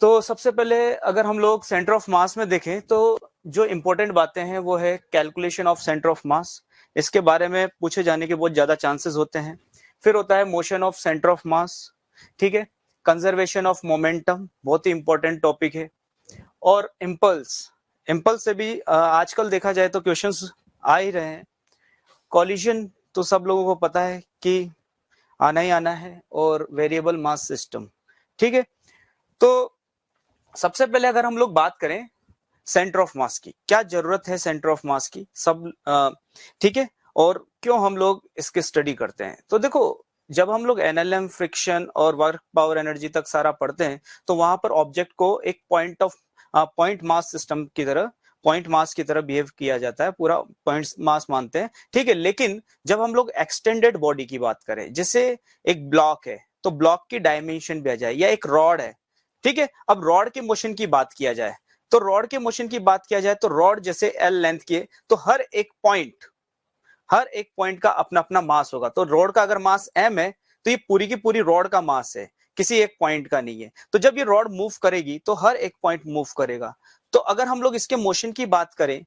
तो सबसे पहले अगर हम लोग सेंटर ऑफ मास में देखें तो जो इंपॉर्टेंट बातें हैं वो है कैलकुलेशन ऑफ सेंटर ऑफ मास। इसके बारे में पूछे जाने के बहुत ज्यादा चांसेस होते हैं। फिर होता है मोशन ऑफ सेंटर ऑफ मास, ठीक है। कंजर्वेशन ऑफ मोमेंटम, बहुत ही इंपॉर्टेंट टॉपिक है। और इम्पल्स, इम्पल्स से भी आजकल देखा जाए तो क्वेश्चंस आ ही रहे हैं। कॉलिजन तो सब लोगों को पता है कि आना ही आना है, और वेरिएबल मास सिस्टम, ठीक है। तो सबसे पहले अगर हम लोग बात करें सेंटर ऑफ मास की, क्या जरूरत है सेंटर ऑफ मास की, सब ठीक है, और क्यों हम लोग इसके स्टडी करते हैं। तो देखो, जब हम लोग एनएलएम, फ्रिक्शन और वर्क पावर एनर्जी तक सारा पढ़ते हैं तो वहां पर ऑब्जेक्ट को एक पॉइंट मास सिस्टम की तरह, पॉइंट मास की तरह बिहेव किया जाता है, पूरा पॉइंट मास मानते हैं, ठीक है। लेकिन जब हम लोग एक्सटेंडेड बॉडी की बात करें, जैसे एक ब्लॉक है तो ब्लॉक की डायमेंशन भी आ जाए, या एक रॉड है, ठीक है। अब रॉड के मोशन की बात किया जाए तो रॉड के मोशन की बात किया जाए तो रॉड जैसे एल लेंथ की है, तो हर एक पॉइंट का अपना अपना मास होगा। तो रॉड का अगर मास m है तो ये पूरी की पूरी रॉड का मास है, किसी एक पॉइंट का नहीं है। तो जब ये रॉड मूव करेगी तो हर एक पॉइंट मूव करेगा। तो अगर हम लोग इसके मोशन की बात करें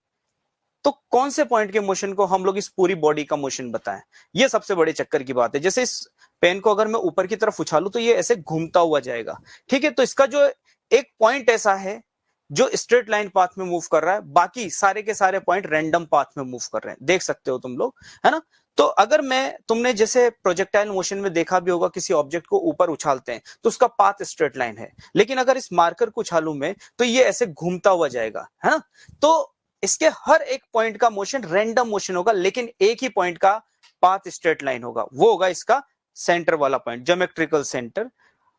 तो कौन से पॉइंट के मोशन को हम लोग इस पूरी बॉडी का मोशन बताएं, ये सबसे बड़े चक्कर की बात है। जैसे इस पेन को अगर मैं ऊपर की तरफ उछालूं तो ये ऐसे घूमता हुआ जाएगा, ठीक है। तो इसका जो एक पॉइंट ऐसा है जो स्ट्रेट लाइन पाथ में मूव कर रहा है, बाकी सारे के सारे पॉइंट रैंडम पाथ में मूव कर रहे हैं, देख सकते हो तुम लोग, है ना। तो अगर तुमने जैसे प्रोजेक्टाइल मोशन में देखा भी होगा, किसी ऑब्जेक्ट को ऊपर उछालते हैं तो उसका पाथ स्ट्रेट लाइन है, लेकिन अगर इस मार्कर को उछालूं मैं तो ये ऐसे घूमता हुआ जाएगा, है ना। तो इसके हर एक पॉइंट का मोशन रैंडम मोशन होगा, लेकिन एक ही पॉइंट का पाथ स्ट्रेट लाइन होगा, वो होगा इसका सेंटर वाला पॉइंट, ज्योमेट्रिकल सेंटर,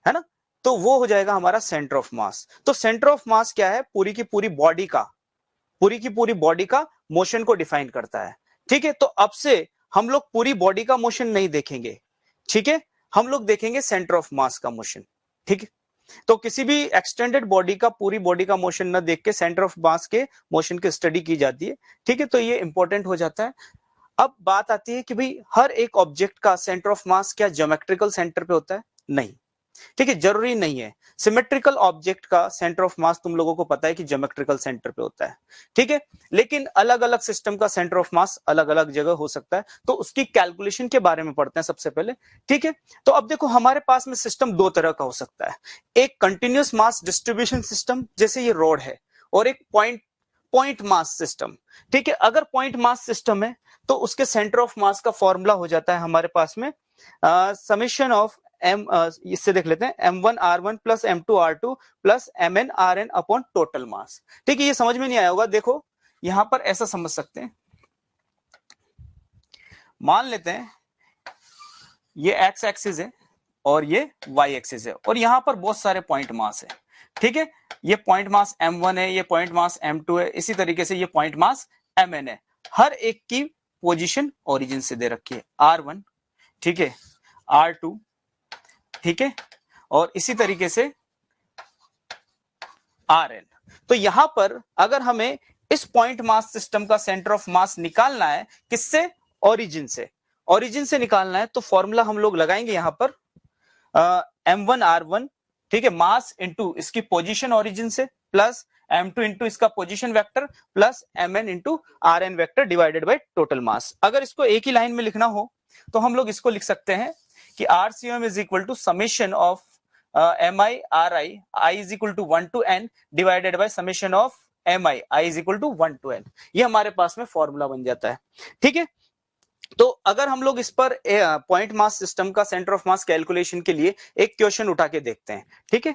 है ना। तो वो हो जाएगा हमारा सेंटर ऑफ मास। तो सेंटर ऑफ मास क्या है, पूरी की पूरी बॉडी का मोशन को डिफाइन करता है, ठीक है। तो अब से हम लोग पूरी बॉडी का मोशन नहीं देखेंगे, ठीक है, हम लोग देखेंगे सेंटर ऑफ मास का मोशन, ठीक है। तो किसी भी एक्सटेंडेड बॉडी का पूरी बॉडी का मोशन न देख के सेंटर ऑफ मास के मोशन की स्टडी की जाती है, ठीक है। तो ये इंपॉर्टेंट हो जाता है। अब बात आती है कि भाई हर एक ऑब्जेक्ट का सेंटर ऑफ मास क्या ज्योमेट्रिकल सेंटर पे होता है? नहीं, ठीक है, जरूरी नहीं है। सिमेट्रिकल ऑब्जेक्ट का सेंटर ऑफ मास तुम लोगों को पता है कि ज्योमेट्रिकल सेंटर पे होता है, ठीक है। लेकिन अलग अलग सिस्टम का सेंटर ऑफ मास अलग अलग जगह हो सकता है, तो उसकी कैलकुलेशन के बारे में पढ़ते हैं सबसे पहले, ठीक है। तो अब देखो, हमारे पास में सिस्टम दो तरह का हो सकता है। एक कंटिन्यूअस मास डिस्ट्रीब्यूशन सिस्टम, जैसे ये रोड है, और एक पॉइंट मास सिस्टम, ठीक है। अगर पॉइंट मास सिस्टम है तो उसके सेंटर ऑफ मास का फॉर्मूला हो जाता है हमारे पास में समेशन ऑफ एम, इससे देख लेते हैं, m1r1 plus m2r2 plus mn/rn upon total mass, ठीक है। ये समझ में नहीं आया होगा, देखो यहां पर ऐसा समझ सकते हैं, मान लेते हैं ये x एक्सिस है और ये y एक्सिस है, और यहां पर बहुत सारे पॉइंट मास है, ठीक है। ये पॉइंट मास m1 है, ये पॉइंट मास m2 है, इसी तरीके से ये पॉइंट मास mn है। हर एक की पोजीशन ओरिजिन से दे रखी है, r1, ठीक है, r2, ठीक है, और इसी तरीके से Rn। तो यहां पर अगर हमें इस पॉइंट मास सिस्टम का सेंटर ऑफ मास निकालना है, किससे? ओरिजिन से निकालना है, तो फॉर्मूला हम लोग लगाएंगे यहां पर m1r1, ठीक है, मास इंटू इसकी पोजीशन ओरिजिन से, प्लस m2 इंटू इसका position vector, plus mn into Rn vector divided by total मास। अगर इसको एक ही लाइन में लिखना हो तो हम लोग इसको लिख सकते हैं कि RCM is equal to summation of mi ri I is equal to 1 to n divided by summation of mi I is equal to 1 to n। ये हमारे पास में फॉर्मूला बन जाता है, ठीक है। तो अगर हम लोग इस पर पॉइंट मास सिस्टम का सेंटर ऑफ मास कैलकुलेशन के लिए एक क्वेश्चन उठा के देखते हैं, ठीक है।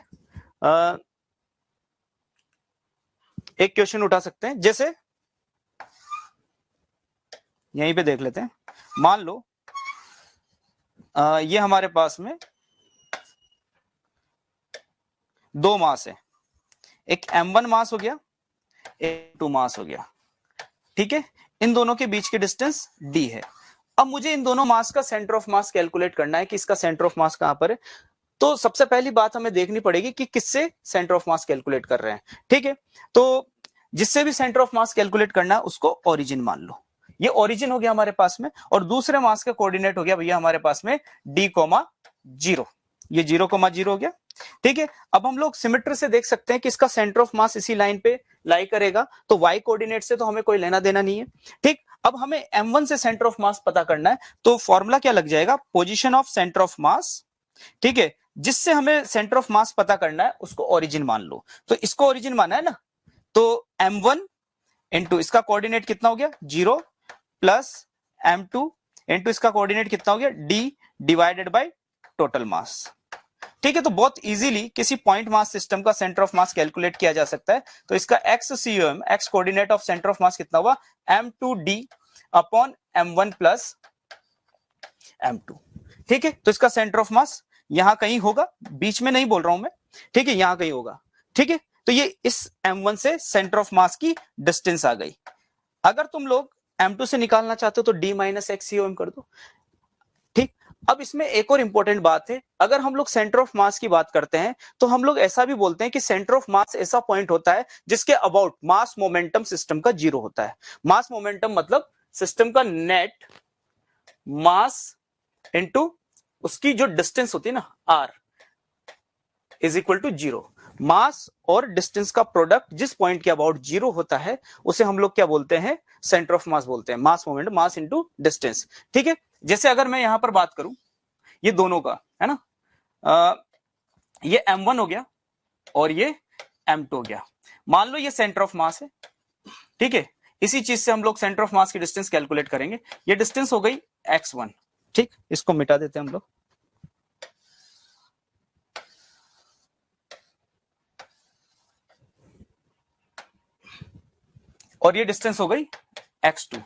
एक क्वेश्चन उठा सकते हैं, जैसे यहीं पे देख लेते हैं। मान लो ये हमारे पास में दो मास है, एक m1 मास हो गया, एक m2 मास हो गया, ठीक है। इन दोनों के बीच की डिस्टेंस d है। अब मुझे इन दोनों मास का सेंटर ऑफ मास कैलकुलेट करना है कि इसका सेंटर ऑफ मास कहां पर है। तो सबसे पहली बात हमें देखनी पड़ेगी कि किससे सेंटर ऑफ मास कैलकुलेट कर रहे हैं, ठीक है। तो जिससे भी सेंटर ऑफ मास कैलकुलेट करना है उसको ओरिजिन मान लो, ये ओरिजिन हो गया हमारे पास में, और दूसरे मास का कोऑर्डिनेट हो गया भैया हमारे पास में d, 0, ये 0,0 हो गया। ठीक है, अब हम लोग सिमेट्री से देख सकते हैं कि इसका सेंटर ऑफ मास इसी लाइन पे लाई करेगा, तो y कोऑर्डिनेट से तो हमें कोई लेना देना नहीं है। ठीक, अब हमें m1 से सेंटर ऑफ मास पता करना है, तो फॉर्मूला क्या लग जाएगा, पोजीशन ऑफ सेंटर ऑफ मास। ठीक है, जिससे हमें सेंटर ऑफ मास पता करना है उसको ओरिजिन मान लो, तो इसको ओरिजिन माना है ना, तो m1 इंटू इसका कोऑर्डिनेट कितना हो गया 0 प्लस m2 इंटू इसका कोऑर्डिनेट कितना हो गया d डिवाइडेड बाय टोटल मास। ठीक है, तो बहुत इजीली किसी पॉइंट मास सिस्टम का सेंटर ऑफ मास कैलकुलेट किया जा सकता है। तो इसका XCOM x coordinate of centre of मास कितना हुआ m2d upon m1 plus m2। ठीक है, तो इसका सेंटर ऑफ मास यहां कहीं होगा, बीच में नहीं बोल रहा हूं मैं, ठीक है, यहां कहीं होगा। ठीक है, तो ये इस m1 से सेंटर ऑफ मास की डिस्टेंस आ गई। अगर तुम लोग m2 से निकालना चाहते हो तो d माइनस XCOM कर दो। ठीक, अब इसमें एक और इंपॉर्टेंट बात है, अगर हम लोग सेंटर ऑफ मास की बात करते हैं तो हम लोग ऐसा भी बोलते हैं कि सेंटर ऑफ मास ऐसा पॉइंट होता है जिसके अबाउट मास मोमेंटम सिस्टम का 0 होता है। मास मोमेंटम मतलब सिस्टम का नेट मास इनटू उसकी जो डिस्टेंस होती है ना r इज इक्वल टू 0। मास और डिस्टेंस का प्रोडक्ट जिस पॉइंट के अबाउट 0 होता है उसे हम लोग क्या बोलते हैं, सेंटर ऑफ मास बोलते हैं। मास मोमेंट, मास इनटू डिस्टेंस। ठीक है, जैसे अगर मैं यहां पर बात करूं ये दोनों का है ना, ये m1 हो गया और ये m2 हो गया, मान लो ये सेंटर ऑफ मास है। ठीक है, इसी चीज से हम लोग सेंटर ऑफ मास की डिस्टेंस कैलकुलेट करेंगे। ये डिस्टेंस हो गई x1। ठीक, इसको मिटा देते हैं हम लोग। और ये डिस्टेंस हो गई x2।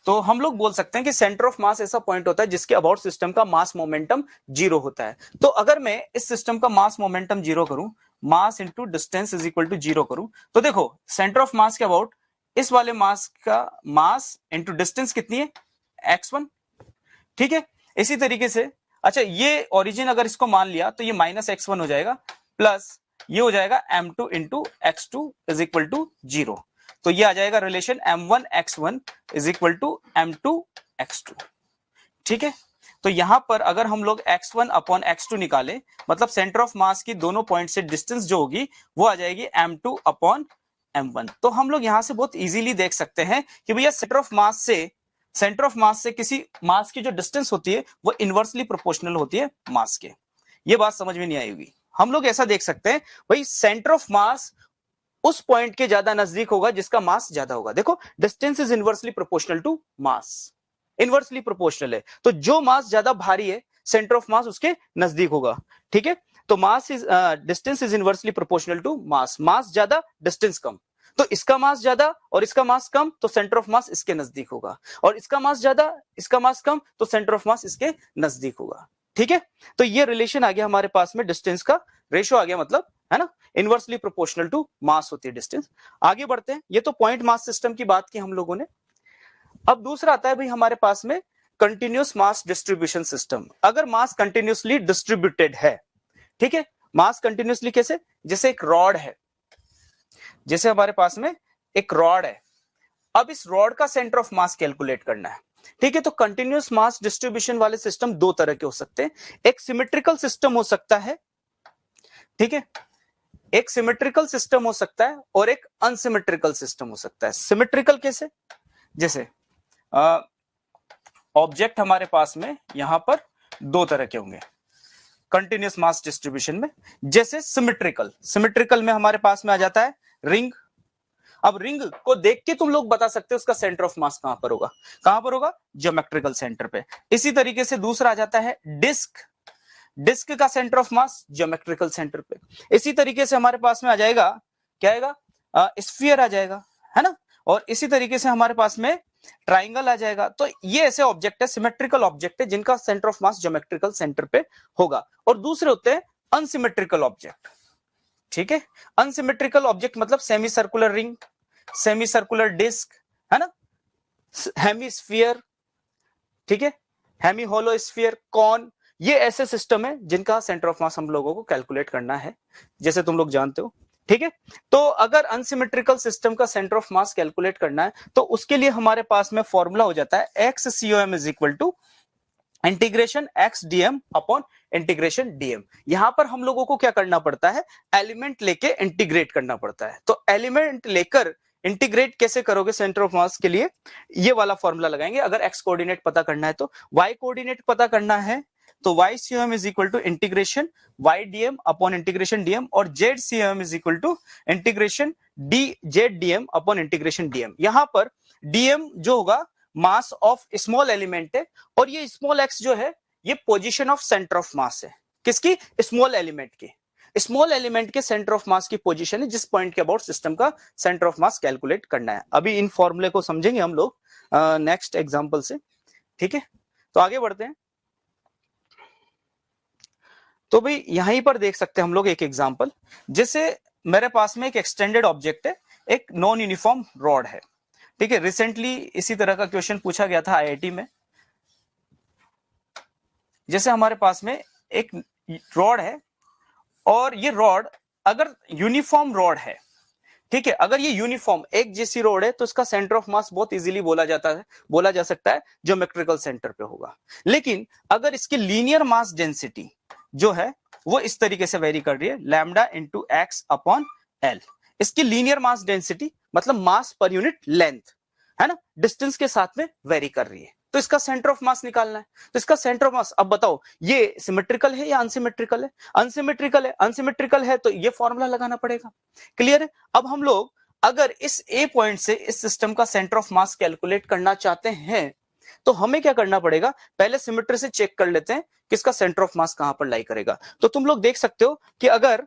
तो हम लोग बोल सकते हैं कि सेंटर ऑफ मास ऐसा पॉइंट होता है जिसके अबाउट सिस्टम का मास मोमेंटम 0 होता है। तो अगर मैं इस सिस्टम का मास मोमेंटम 0 करूं, mass into distance is equal to 0 करूं, तो देखो सेंटर ऑफ मास के अबाउट इस वाले मास का मास इंटू डिस्टेंस कितनी है x1। ठीक है, इसी तरीके से अच्छा ये ओरिजिन अगर इसको मान लिया तो ये माइनस x1 हो जाएगा, प्लस ये हो जाएगा m2 into x2 is equal to 0। तो ये आ जाएगा relation m1 x1 is equal to m2 x2। ठीक है, तो यहां पर अगर हम लोग x1 अपॉन x2 निकाले, मतलब सेंटर ऑफ मास की दोनों पॉइंट से डिस्टेंस जो होगी वो आ जाएगी m2 अपॉन m1। तो हम लोग यहां से बहुत इजीली देख सकते हैं कि भैया सेंटर ऑफ मास से किसी मास की जो डिस्टेंस होती है वो इनवर्सली प्रोपोर्शनल होती है मास के। ये बात समझ में नहीं आई होगी। हम लोग ऐसा देख सकते हैं भाई सेंटर ऑफ मास उस पॉइंट के ज्यादा नजदीक होगा जिसका मास ज्यादा होगा। देखो distance is inversely proportional to mass, inversely proportional है, तो जो मास ज्यादा भारी है सेंटर ऑफ मास उसके नजदीक होगा। ठीक है, तो mass is distance is inversely proportional to mass, mass ज्यादा डिस्टेंस कम, तो इसका मास ज्यादा और इसका मास कम तो सेंटर ऑफ मास इसके नजदीक होगा, और इसका मास ज्यादा इसका मास कम तो सेंटर ऑफ मास इसके नजदीक होगा। ठीक है, तो ये रिलेशन आ गया हमारे पास में, डिस्टेंस का रेशियो आ गया, मतलब है ना इनवर्सली प्रोपोर्शनल टू मास होती है डिस्टेंस। आगे बढ़ते हैं, ये तो पॉइंट मास सिस्टम की बात की हम लोगों ने। अब दूसरा आता है भाई हमारे पास में कंटिन्यूस मास डिस्ट्रीब्यूशन सिस्टम। अगर मास कंटिन्यूसली डिस्ट्रीब्यूटेड है, ठीक है, मास कंटिन्यूसली कैसे, जैसे एक रॉड है, जैसे हमारे पास में एक रॉड है, अब इस रॉड का सेंटर ऑफ मास कैलकुलेट करना है। ठीक है, तो कंटिन्यूस मास डिस्ट्रीब्यूशन वाले सिस्टम दो तरह के हो सकते हैं, एक सिमेट्रिकल सिस्टम हो सकता है, ठीक है, एक सिमेट्रिकल सिस्टम हो सकता है और एक अनसिमेट्रिकल सिस्टम हो सकता है। सिमेट्रिकल कैसे, जैसे ऑब्जेक्ट हमारे पास में यहां पर दो तरह के होंगे कंटिन्यूस मास डिस्ट्रीब्यूशन में। जैसे सिमेट्रिकल में हमारे पास में आ जाता है रिंग। अब रिंग को देख के तुम लोग बता सकते हो उसका सेंटर ऑफ मास कहां पर होगा, कहां पर होगा, ज्योमेट्रिकल सेंटर पे। इसी तरीके से दूसरा आ जाता है डिस्क, डिस्क का centre of mass geometrical centre पे। इसी तरीके से हमारे पास में आ जाएगा, क्या आएगा, स्फीयर आ जाएगा, है ना, और इसी तरीके से हमारे पास में ट्राइंगल आ जाएगा। तो ये ऐसे ऑब्जेक्ट है, सिमेट्रिकल ऑब्जेक्ट है जिनका centre of mass geometrical centre पे होगा। और दूसरे होते हैं अनसिमेट्रिकल ऑब्जेक्ट। ठीक है, अनसिमेट्रिकल ऑब्जेक्ट मतलब semi circular ring, semi circular disc, है ना, हेमीस्फीयर, ठीक है, हेमी होलो स्फीयर, कॉन, ये ऐसे सिस्टम है जिनका सेंटर ऑफ मास हम लोगों को कैलकुलेट करना है, जैसे तुम लोग जानते हो। ठीक है, तो अगर अनसिमेट्रिकल सिस्टम का सेंटर ऑफ मास कैलकुलेट करना है तो उसके लिए हमारे पास में फॉर्मूला हो जाता है XCOM is equal to integration x dm upon integration dm. यहां पर हम लोगों को क्या करना पड़ता है, एलिमेंट लेके इंटीग्रेट करना पड़ता है। तो एलिमेंट लेकर इंटीग्रेट कैसे करोगे सेंटर ऑफ मास के लिए, ये वाला फॉर्मूला लगाएंगे। अगर एक्स कोऑर्डिनेट पता करना है तो वाई कोऑर्डिनेट पता करना है तो y CM is equal to integration y dm upon integration dm, और z CM is equal to integration d z dm upon integration dm. यहां पर डीएम जो होगा मास ऑफ स्मॉल एलिमेंट है, और ये स्मॉल एक्स जो है ये पोजीशन ऑफ सेंटर ऑफ मास है। किसकी, स्मॉल एलिमेंट की। स्मॉल एलिमेंट के सेंटर ऑफ मास की पोजीशन है जिस पॉइंट के अबाउट सिस्टम का सेंटर ऑफ मास कैलकुलेट करना है। अभी इन फॉर्मूले को समझेंगे हम लोग नेक्स्ट एग्जांपल से, ठीक है। तो आगे बढ़ते हैं। तो भाई यहीं पर देख सकते हैं हम लोग एक एग्जांपल, जैसे मेरे पास में एक एक्सटेंडेड ऑब्जेक्ट है, एक नॉन यूनिफॉर्म रॉड है, ठीक है। रिसेंटली इसी तरह का क्वेश्चन पूछा गया था आईआईटी में। जैसे हमारे पास में एक रॉड है, और ये रॉड अगर यूनिफॉर्म रॉड है, ठीक है, अगर ये यूनिफॉर्म एक जैसी रॉड है तो इसका सेंटर ऑफ मास बहुत इजीली बोला जा सकता है ज्योमेट्रिकल सेंटर पे होगा। लेकिन अगर इसकी लीनियर मास डेंसिटी जो है वो इस तरीके से वेरी कर रही है, lambda into x upon L. इसकी लीनियर मास डेंसिटी मतलब मास पर यूनिट लेंथ है ना, डिस्टेंस के साथ में वेरी कर रही है। तो इसका सेंटर ऑफ मास निकालना है। तो इसका सेंटर ऑफ मास, अब बताओ ये सिमेट्रिकल है या अनसिमेट्रिकल है? अनसिमेट्रिकल है। अनसिमेट्रिकल है तो ये फॉर्मूला लगाना पड़ेगा। क्लियर है? अब हम लोग अगर इस ए पॉइंट से इस सिस्टम का सेंटर ऑफ मास कैलकुलेट करना चाहते हैं तो हमें क्या करना पड़ेगा, पहले सिमेट्री से चेक कर लेते हैं कि इसका सेंटर ऑफ मास कहां पर लाई करेगा। तो तुम लोग देख सकते हो कि अगर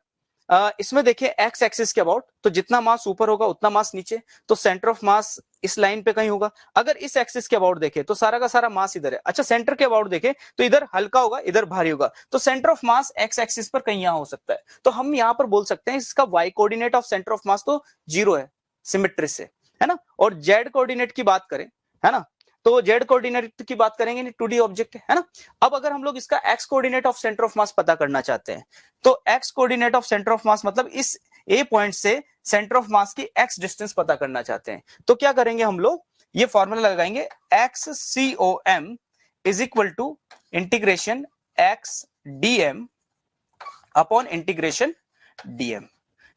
इसमें देखिए एक्स एक्सिस के अबाउट, तो जितना मास ऊपर होगा उतना मास नीचे, तो सेंटर ऑफ मास इस लाइन पे कहीं होगा। अगर इस एक्सिस के अबाउट देखें तो सारा का सारा मास इधर है। अच्छा, सेंटर के अबाउट देखें तो इधर हल्का होगा, इधर भारी होगा, तो centre of mass x axis पर कहीं यहां हो सकता है। तो हम यहां पर बोल सकते हैं इसका y coordinate of centre of mass तो 0 है सिमेट्री से, है ना। और जेड कोऑर्डिनेट की बात करें, है ना, तो जेड कोऑर्डिनेट की बात करेंगे, 2D ऑब्जेक्ट है ना। अब अगर हम लोग इसका x coordinate of centre of mass पता करना चाहते हैं तो x coordinate of centre of mass मतलब इस ए पॉइंट से सेंटर ऑफ मास की एक्स डिस्टेंस पता करना चाहते हैं तो क्या करेंगे हम लोग, ये फॉर्मूला लगाएंगे, x c o m is equal to integration x dm upon integration dm.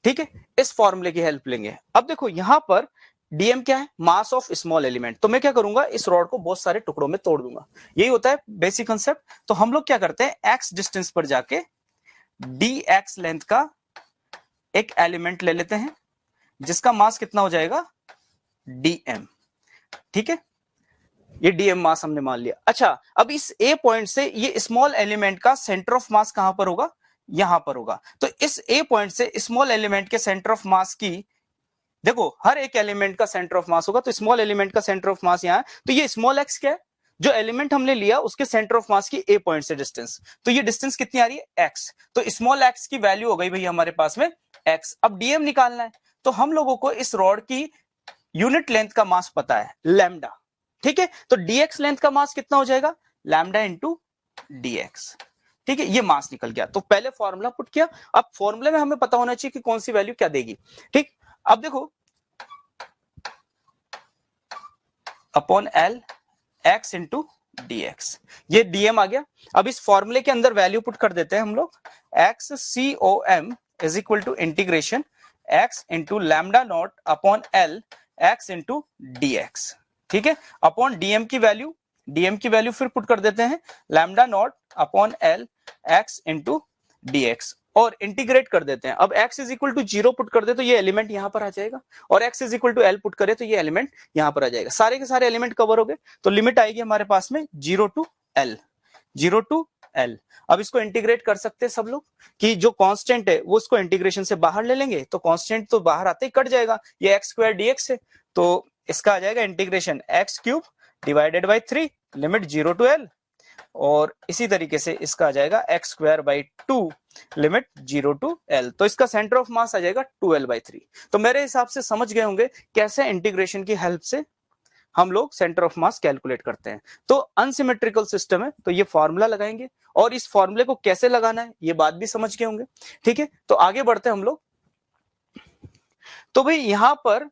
ठीक है, इस फॉर्मूले की हेल्प लेंगे। अब देखो यहां पर डीएम क्या है, मास ऑफ स्मॉल एलिमेंट। तो मैं क्या करूंगा, इस रॉड को बहुत सारे टुकड़ों में तोड़ दूंगा। यही होता है बेसिक कंसेप्ट। तो हम लोग क्या करते हैं, एक्स डिस्टेंस पर जाके डी एक्स लेंथ का एक एलिमेंट ले लेते हैं जिसका मास कितना हो जाएगा, डीएम। ठीक है, ये डीएम मास हमने मान लिया। अच्छा, अब इस ए पॉइंट से ये स्मॉल एलिमेंट का सेंटर ऑफ मास कहां पर होगा, यहां पर होगा। तो इस ए पॉइंट से स्मॉल एलिमेंट के सेंटर ऑफ मास की, देखो हर एक एलिमेंट का सेंटर ऑफ मास होगा, तो स्मॉल एलिमेंट का सेंटर ऑफ मास यहां है। तो ये स्मॉल एक्स क्या है, जो एलिमेंट हमने लिया उसके सेंटर ऑफ मास की ए पॉइंट से डिस्टेंस। तो ये डिस्टेंस कितनी आ रही है, एक्स। तो स्मॉल एक्स की वैल्यू हो गई भाई हमारे पास में एक्स। अब डीएम निकालना है, तो हम लोगों को इस रॉड की यूनिट लेंथ का मास पता है, लैम्डा। ठीक है, तो डीएक्स लेंथ का मास कितना हो जाएगा, लैम्डा इंटू डीएक्स। ठीक है, ये मास निकल गया। तो पहले फॉर्मूला पुट किया। अब फॉर्मूले में हमें पता होना चाहिए कि कौन सी वैल्यू क्या देगी। ठीक, अब देखो upon l x into dx, ये डीएम आ गया। अब इस फॉर्मूले के अंदर वैल्यू पुट कर देते हैं हम लोग, x c o m is equal to integration x into lambda not upon l x into dx. ठीक है, अपॉन डीएम की वैल्यू फिर पुट कर देते हैं, lambda not upon l x into dx, और इंटीग्रेट कर देते हैं। अब x is equal to 0 put कर दे तो ये एलिमेंट यहां पर आ जाएगा, और x is equal to l put करे तो ये एलिमेंट यहां पर आ जाएगा। सारे के सारे एलिमेंट कवर हो गए, तो लिमिट आएगी हमारे पास में 0 टू l। अब इसको इंटीग्रेट कर सकते हैं सब लोग कि जो कांस्टेंट है वो उसको इंटीग्रेशन से बाहर ले लेंगे, तो कांस्टेंट तो बाहर आते ही कट जाएगा, ये x स्क्वायर dx है, तो इसका आ जाएगा integration x cube divided by 3 limit 0 to l, और इसी तरीके से इसका आ जाएगा x square by 2 limit 0 to l। तो इसका सेंटर ऑफ मास आ जाएगा 2l/3। तो मेरे हिसाब से समझ गए होंगे कैसे इंटीग्रेशन की हेल्प से हम लोग सेंटर ऑफ मास कैलकुलेट करते हैं। तो अनसिमेट्रिकल सिस्टम है तो ये फॉर्मूला लगाएंगे, और इस फॉर्मूले को कैसे लगाना है ये बात भी समझ गए होंगे। ठीक है, तो आगे बढ़ते हैं हम लोग। तो भाई यहां पर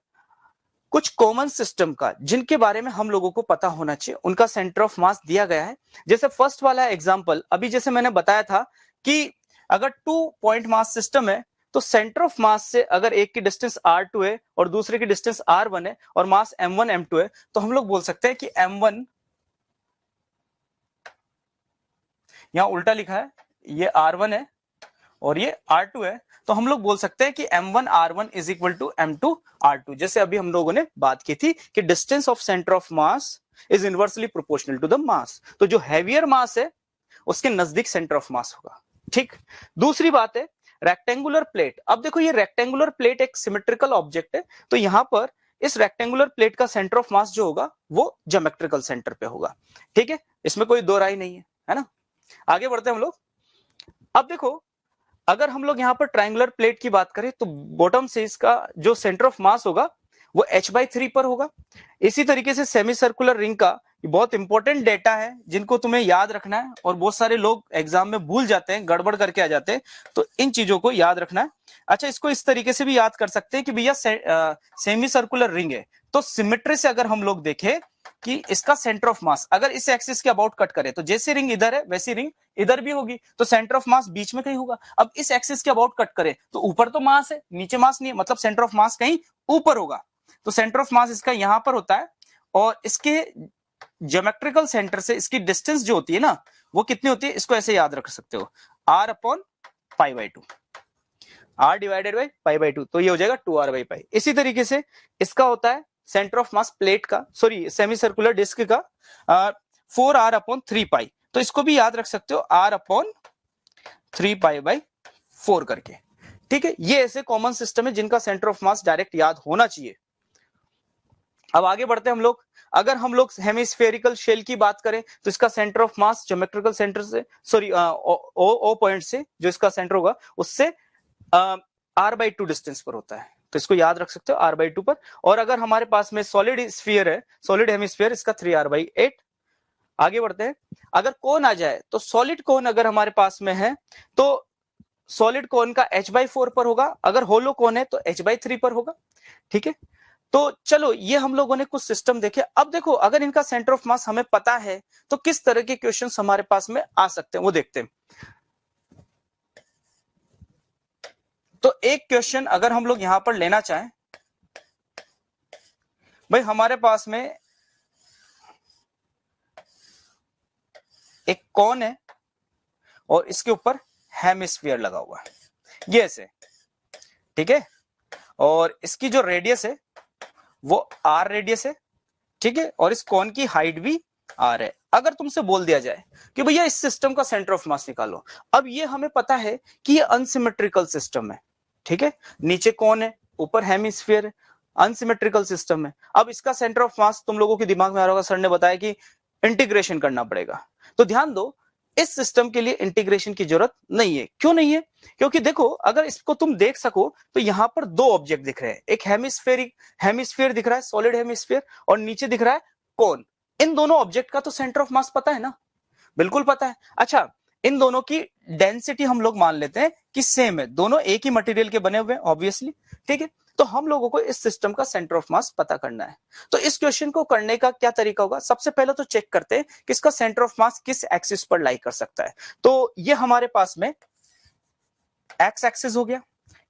कुछ कॉमन सिस्टम का जिनके बारे में हम लोगों को पता होना चाहिए, उनका सेंटर ऑफ मास दिया गया है। जैसे फर्स्ट वाला एग्जांपल अभी जैसे मैंने बताया था कि अगर 2 पॉइंट मास सिस्टम है तो सेंटर ऑफ मास से अगर एक की डिस्टेंस r2 है और दूसरे की डिस्टेंस r1 है और मास m1 m2 है तो हम लोग बोल सकते हैं कि m1, यहां उल्टा लिखा है, ये r1 है और ये r2 है, तो हम लोग बोल सकते हैं कि m1 r1 is equal to m2 r2। जैसे अभी हम लोगों ने बात की थी कि distance of centre of mass is inversely proportional to the mass, तो जो हैवियर मास है उसके नजदीक सेंटर ऑफ मास होगा। ठीक, दूसरी बात है रेक्टेंगुलर प्लेट। अब देखो ये रेक्टेंगुलर प्लेट एक सिमेट्रिकल ऑब्जेक्ट है, तो यहां पर इस रेक्टेंगुलर प्लेट का सेंटर ऑफ मास जो होगा वो ज्योमेट्रिकल सेंटर पे होगा। ठीक है, इसमें कोई दो राय नहीं है ना। आगे बढ़ते हैं हम लोग। अब देखो अगर हम लोग यहां पर ट्रायंगुलर प्लेट की बात करें तो बॉटम से इसका जो सेंटर ऑफ मास होगा वो h/3 पर होगा। इसी तरीके से सेमी सर्कुलर रिंग का बहुत इंपॉर्टेंट डेटा है जिनको तुम्हें याद रखना है, और बहुत सारे लोग एग्जाम में भूल जाते हैं, गड़बड़ करके आ जाते हैं, तो इन चीजों को याद रखना है। अच्छा, इसको इस तरीके से भी याद कर सकते हैं कि भैया सेमी सर्कुलर रिंग है तो सिमेट्री से अगर हम लोग देखें कि इसका सेंटर ऑफ मास अगर इस एक्सिस के अबाउट कट करे तो जैसे रिंग इधर है वैसी रिंग इधर भी होगी, तो सेंटर ऑफ मास बीच में कहीं होगा। अब इस एक्सिस के अबाउट कट करे तो ऊपर तो मास है नीचे मास नहीं है, मतलब सेंटर ऑफ मास कहीं ऊपर होगा, तो सेंटर ऑफ मास इसका यहां पर होता है। और इसके ज्योमेट्रिकल सेंटर से इसकी डिस्टेंस जो होती है ना वो कितनी होती है, इसको ऐसे याद रख सकते हो, r/π/2, r डिवाइडेड बाई π/2, तो ये हो जाएगा 2r/π। इसी तरीके से इसका होता है सेंटर ऑफ मास प्लेट का, सॉरी सेमी सर्कुलर डिस्क का 4r/3π, तो इसको भी याद रख सकते हो r/3π/4 करके। ठीक है, ये ऐसे कॉमन सिस्टम है जिनका सेंटर ऑफ मास डायरेक्ट याद होना चाहिए। अब आगे बढ़ते हैं हम लोग। अगर हम लोग हेमिस्फेरिकल शेल की बात करें तो इसका centre of mass geometrical centre से, सॉरी ओ पॉइंट से जो इसका सेंटर होगा उससे r/2 डिस्टेंस पर होता है, तो इसको याद रख सकते हो r/2 पर। और अगर हमारे पास में सॉलिड स्फीयर है, सॉलिड हेमिस्फीयर, इसका 3r/8। आगे बढ़ते हैं। अगर कोन आ जाए तो सॉलिड कोन अगर हमारे पास में है तो सॉलिड कोन का h/4 पर होगा, अगर होलो कोन है तो h/3 पर होगा। ठीक है, तो चलो ये हम लोगों ने कुछ सिस्टम देखे। अब देखो अगर इनका सेंटर ऑफ मास हमें पता है तो किस तरह के क्वेश्चंस हमारे पास में आ सकते हैं वो देखते हैं। तो एक क्वेश्चन अगर हम लोग यहां पर लेना चाहें, भाई हमारे पास में एक कोन है और इसके ऊपर हेमिस्फीयर लगा हुआ है, ये ऐसे, ठीक है, और इसकी जो रेडियस है वो r रेडियस है, ठीक है, और इस कोन की हाइट भी r है। अगर तुमसे बोल दिया जाए कि भैया इस सिस्टम का सेंटर ऑफ मास निकालो, अब ये हमें पता है कि ये अनसिमेट्रिकल सिस्टम है, ठीक है, नीचे कोन है ऊपर हेमिस्फीयर है, अनसिमेट्रिकल सिस्टम है। अब इसका सेंटर ऑफ मास तुम लोगों के दिमाग में आ रहा होगा, सर ने बताया कि इंटीग्रेशन करना पड़ेगा, तो ध्यान दो इस सिस्टम के लिए इंटीग्रेशन की जरूरत नहीं है। क्यों नहीं है? क्योंकि देखो अगर इसको तुम देख सको तो यहां पर दो ऑब्जेक्ट दिख रहे हैं, एक हेमिस्फीयर दिख रहा है, सॉलिड हेमिस्फीयर, और नीचे दिख रहा है कोन। इन दोनों ऑब्जेक्ट का तो सेंटर ऑफ मास पता है ना, बिल्कुल पता है। अच्छा, इन दोनों की डेंसिटी हम लोग मान लेते हैं कि सेम है, दोनों एक ही मटेरियल के बने हुए हैं ऑब्वियसली, ठीक है। तो हम लोगों को इस सिस्टम का सेंटर ऑफ मास पता करना है। तो इस क्वेश्चन को करने का क्या तरीका होगा, सबसे पहले तो चेक करते हैं कि इसका सेंटर ऑफ मास किस एक्सिस पर लाई कर सकता है। तो ये हमारे पास में एक्स एक्सिस हो गया,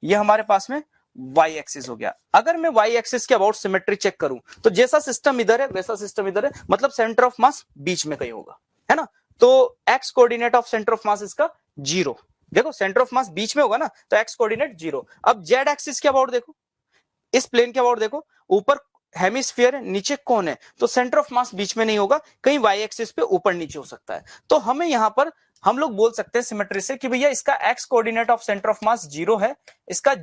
ये हमारे पास में वाई एक्सिस हो गया। अगर मैं वाई एक्सिस के अबाउट सिमेट्री चेक करूं तो जैसा सिस्टम इधर है वैसा सिस्टम इधर है, मतलब सेंटर ऑफ मास बीच में कहीं होगा, है ना। तो x coordinate of centre of मास इसका 0, देखो सेंटर ऑफ मास बीच में होगा ना, तो एक्स कोऑर्डिनेट 0। अब जेड एक्सिस के अबाउट देखो, इस प्लेन के अबाउट देखो, ऊपर हेमिस्फीयर है नीचे कोन है, तो सेंटर ऑफ मास बीच में नहीं होगा, कहीं वाई एक्सिस पे ऊपर नीचे हो सकता है। तो हमें यहां पर हम लोग बोल सकते हैं सिमेट्री से कि भैया इसका x coordinate of centre of mass 0 है, इसका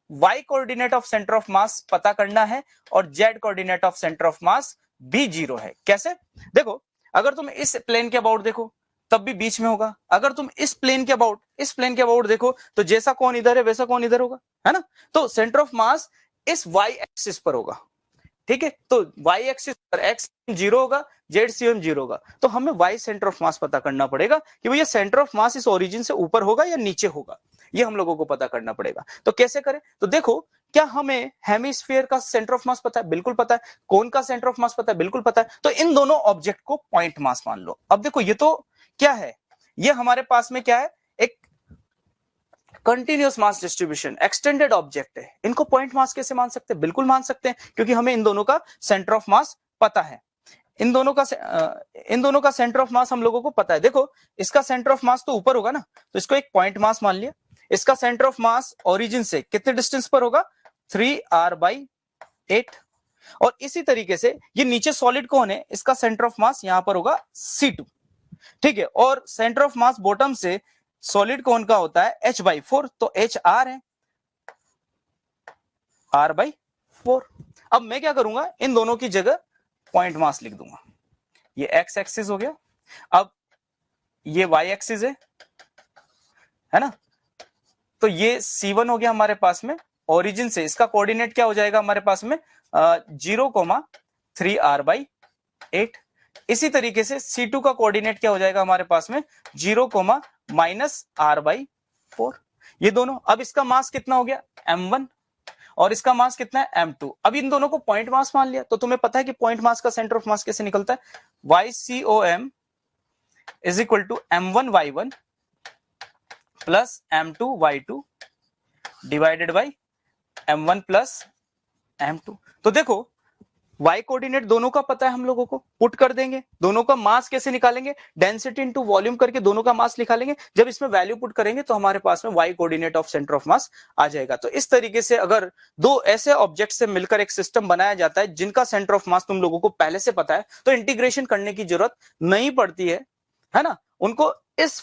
y coordinate of centre of mass पता करना है, और z coordinate of centre of mass भी 0 है। कैसे? देखो अगर तुम इस प्लेन के अबाउट देखो तब भी बीच में होगा, अगर तुम इस प्लेन के अबाउट देखो तो जैसा कौन इधर है वैसा कौन इधर होगा, है ना। तो सेंटर ऑफ मास इस वाई एक्सिस पर होगा, ठीक है। तो वाई एक्सिस पर एक्स 0 होगा, ZCOM 0 होगा। तो हमें y सेंटर ऑफ मास पता करना पड़ेगा कि भैया सेंटर ऑफ मास इस ओरिजिन से ऊपर होगा या नीचे होगा, ये हम लोगों को पता करना पड़ेगा। तो कैसे करें? तो देखो, क्या हमें हेमिस्फीयर का सेंटर ऑफ मास पता है? बिल्कुल पता है। कोन का सेंटर ऑफ मास पता है? बिल्कुल पता है। तो इन दोनों ऑब्जेक्ट को पॉइंट मास मान लो। अब देखो, ये तो क्या है, ये हमारे पास में क्या है, एक continuous mass distribution, extended object है। इनको पॉइंट मास कैसे मान सकते हैं? बिल्कुल मान सकते हैं, क्योंकि हमें इन दोनों का सेंटर ऑफ मास पता है। इन दोनों का सेंटर ऑफ मास हम लोगों को पता है। देखो, इसका सेंटर ऑफ मास तो ऊपर होगा ना, तो इसको एक पॉइंट मास मान लिया। इसका सेंटर ऑफ मास ओरिजिन से कितने डिस्टेंस पर होगा? 3r/8। और इसी तरीके से ये नीचे सॉलिड कौन है, इसका सेंटर ऑफ मास यहां पर होगा C2, ठीक है। और सेंटर ऑफ मास बॉटम से सॉलिड कौन का होता है? H/4, तो HR है R/4। अब मैं क्या करूंगा, इन दोनों की जगह पॉइंट मास लिख दूंगा। ये x एक्सिस हो गया, अब ये y एक्सिस है ना। तो ये C1 हो गया हमारे पास में, ओरिजिन से इसका कोऑर्डिनेट क्या हो जाएगा हमारे पास में? 0,3r/8। इसी तरीके से C2 का कोऑर्डिनेट क्या हो जाएगा हमारे पास में? 0,-r/4। ये दोनों, अब इसका मास कितना हो गया? m1, और इसका मास कितना है? m2। अब इन दोनों को पॉइंट मास मान लिया, तो तुम्हें पता है कि पॉइंट मास का सेंटर ऑफ मास कैसे निकलता है? YCOM is equal to m1y1 plus m2y2 divided by m1 plus m2। तो देखो, y कोऑर्डिनेट दोनों का पता है हम लोगों को, पुट कर देंगे। दोनों का मास कैसे निकालेंगे? डेंसिटी इनटू वॉल्यूम करके दोनों का मास निकालेंगे। जब इसमें वैल्यू पुट करेंगे तो हमारे पास में y coordinate of centre of mass आ जाएगा। तो इस तरीके से अगर दो ऐसे ऑब्जेक्ट से मिलकर एक सिस्टम बनाया जाता है जिनका सेंटर ऑफ मास तुम लोगों को पहले से पता है, तो इंटीग्रेशन करने की जरूरत नहीं पड़ती है ना। उनको इस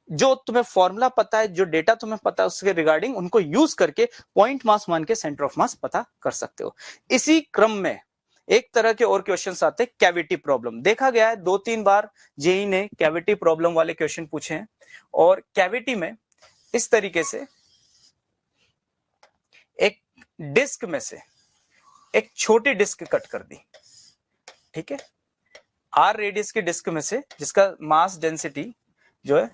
जो तुम्हें फॉर्मूला पता है, जो डेटा तुम्हें पता है, उसके रिगार्डिंग उनको यूज करके पॉइंट मास मान के सेंटर ऑफ मास पता कर सकते हो। इसी क्रम में एक तरह के और क्वेश्चंस आते हैं, कैविटी प्रॉब्लम। देखा गया है 2-3 बार जेई ने कैविटी प्रॉब्लम वाले क्वेश्चन पूछे हैं, और कैविटी में इस तरीके से एक डिस्क में से एक छोटी डिस्क कट कर दी, ठीक है, r रेडियस की डिस्क में से, जिसका मास डेंसिटी जो है,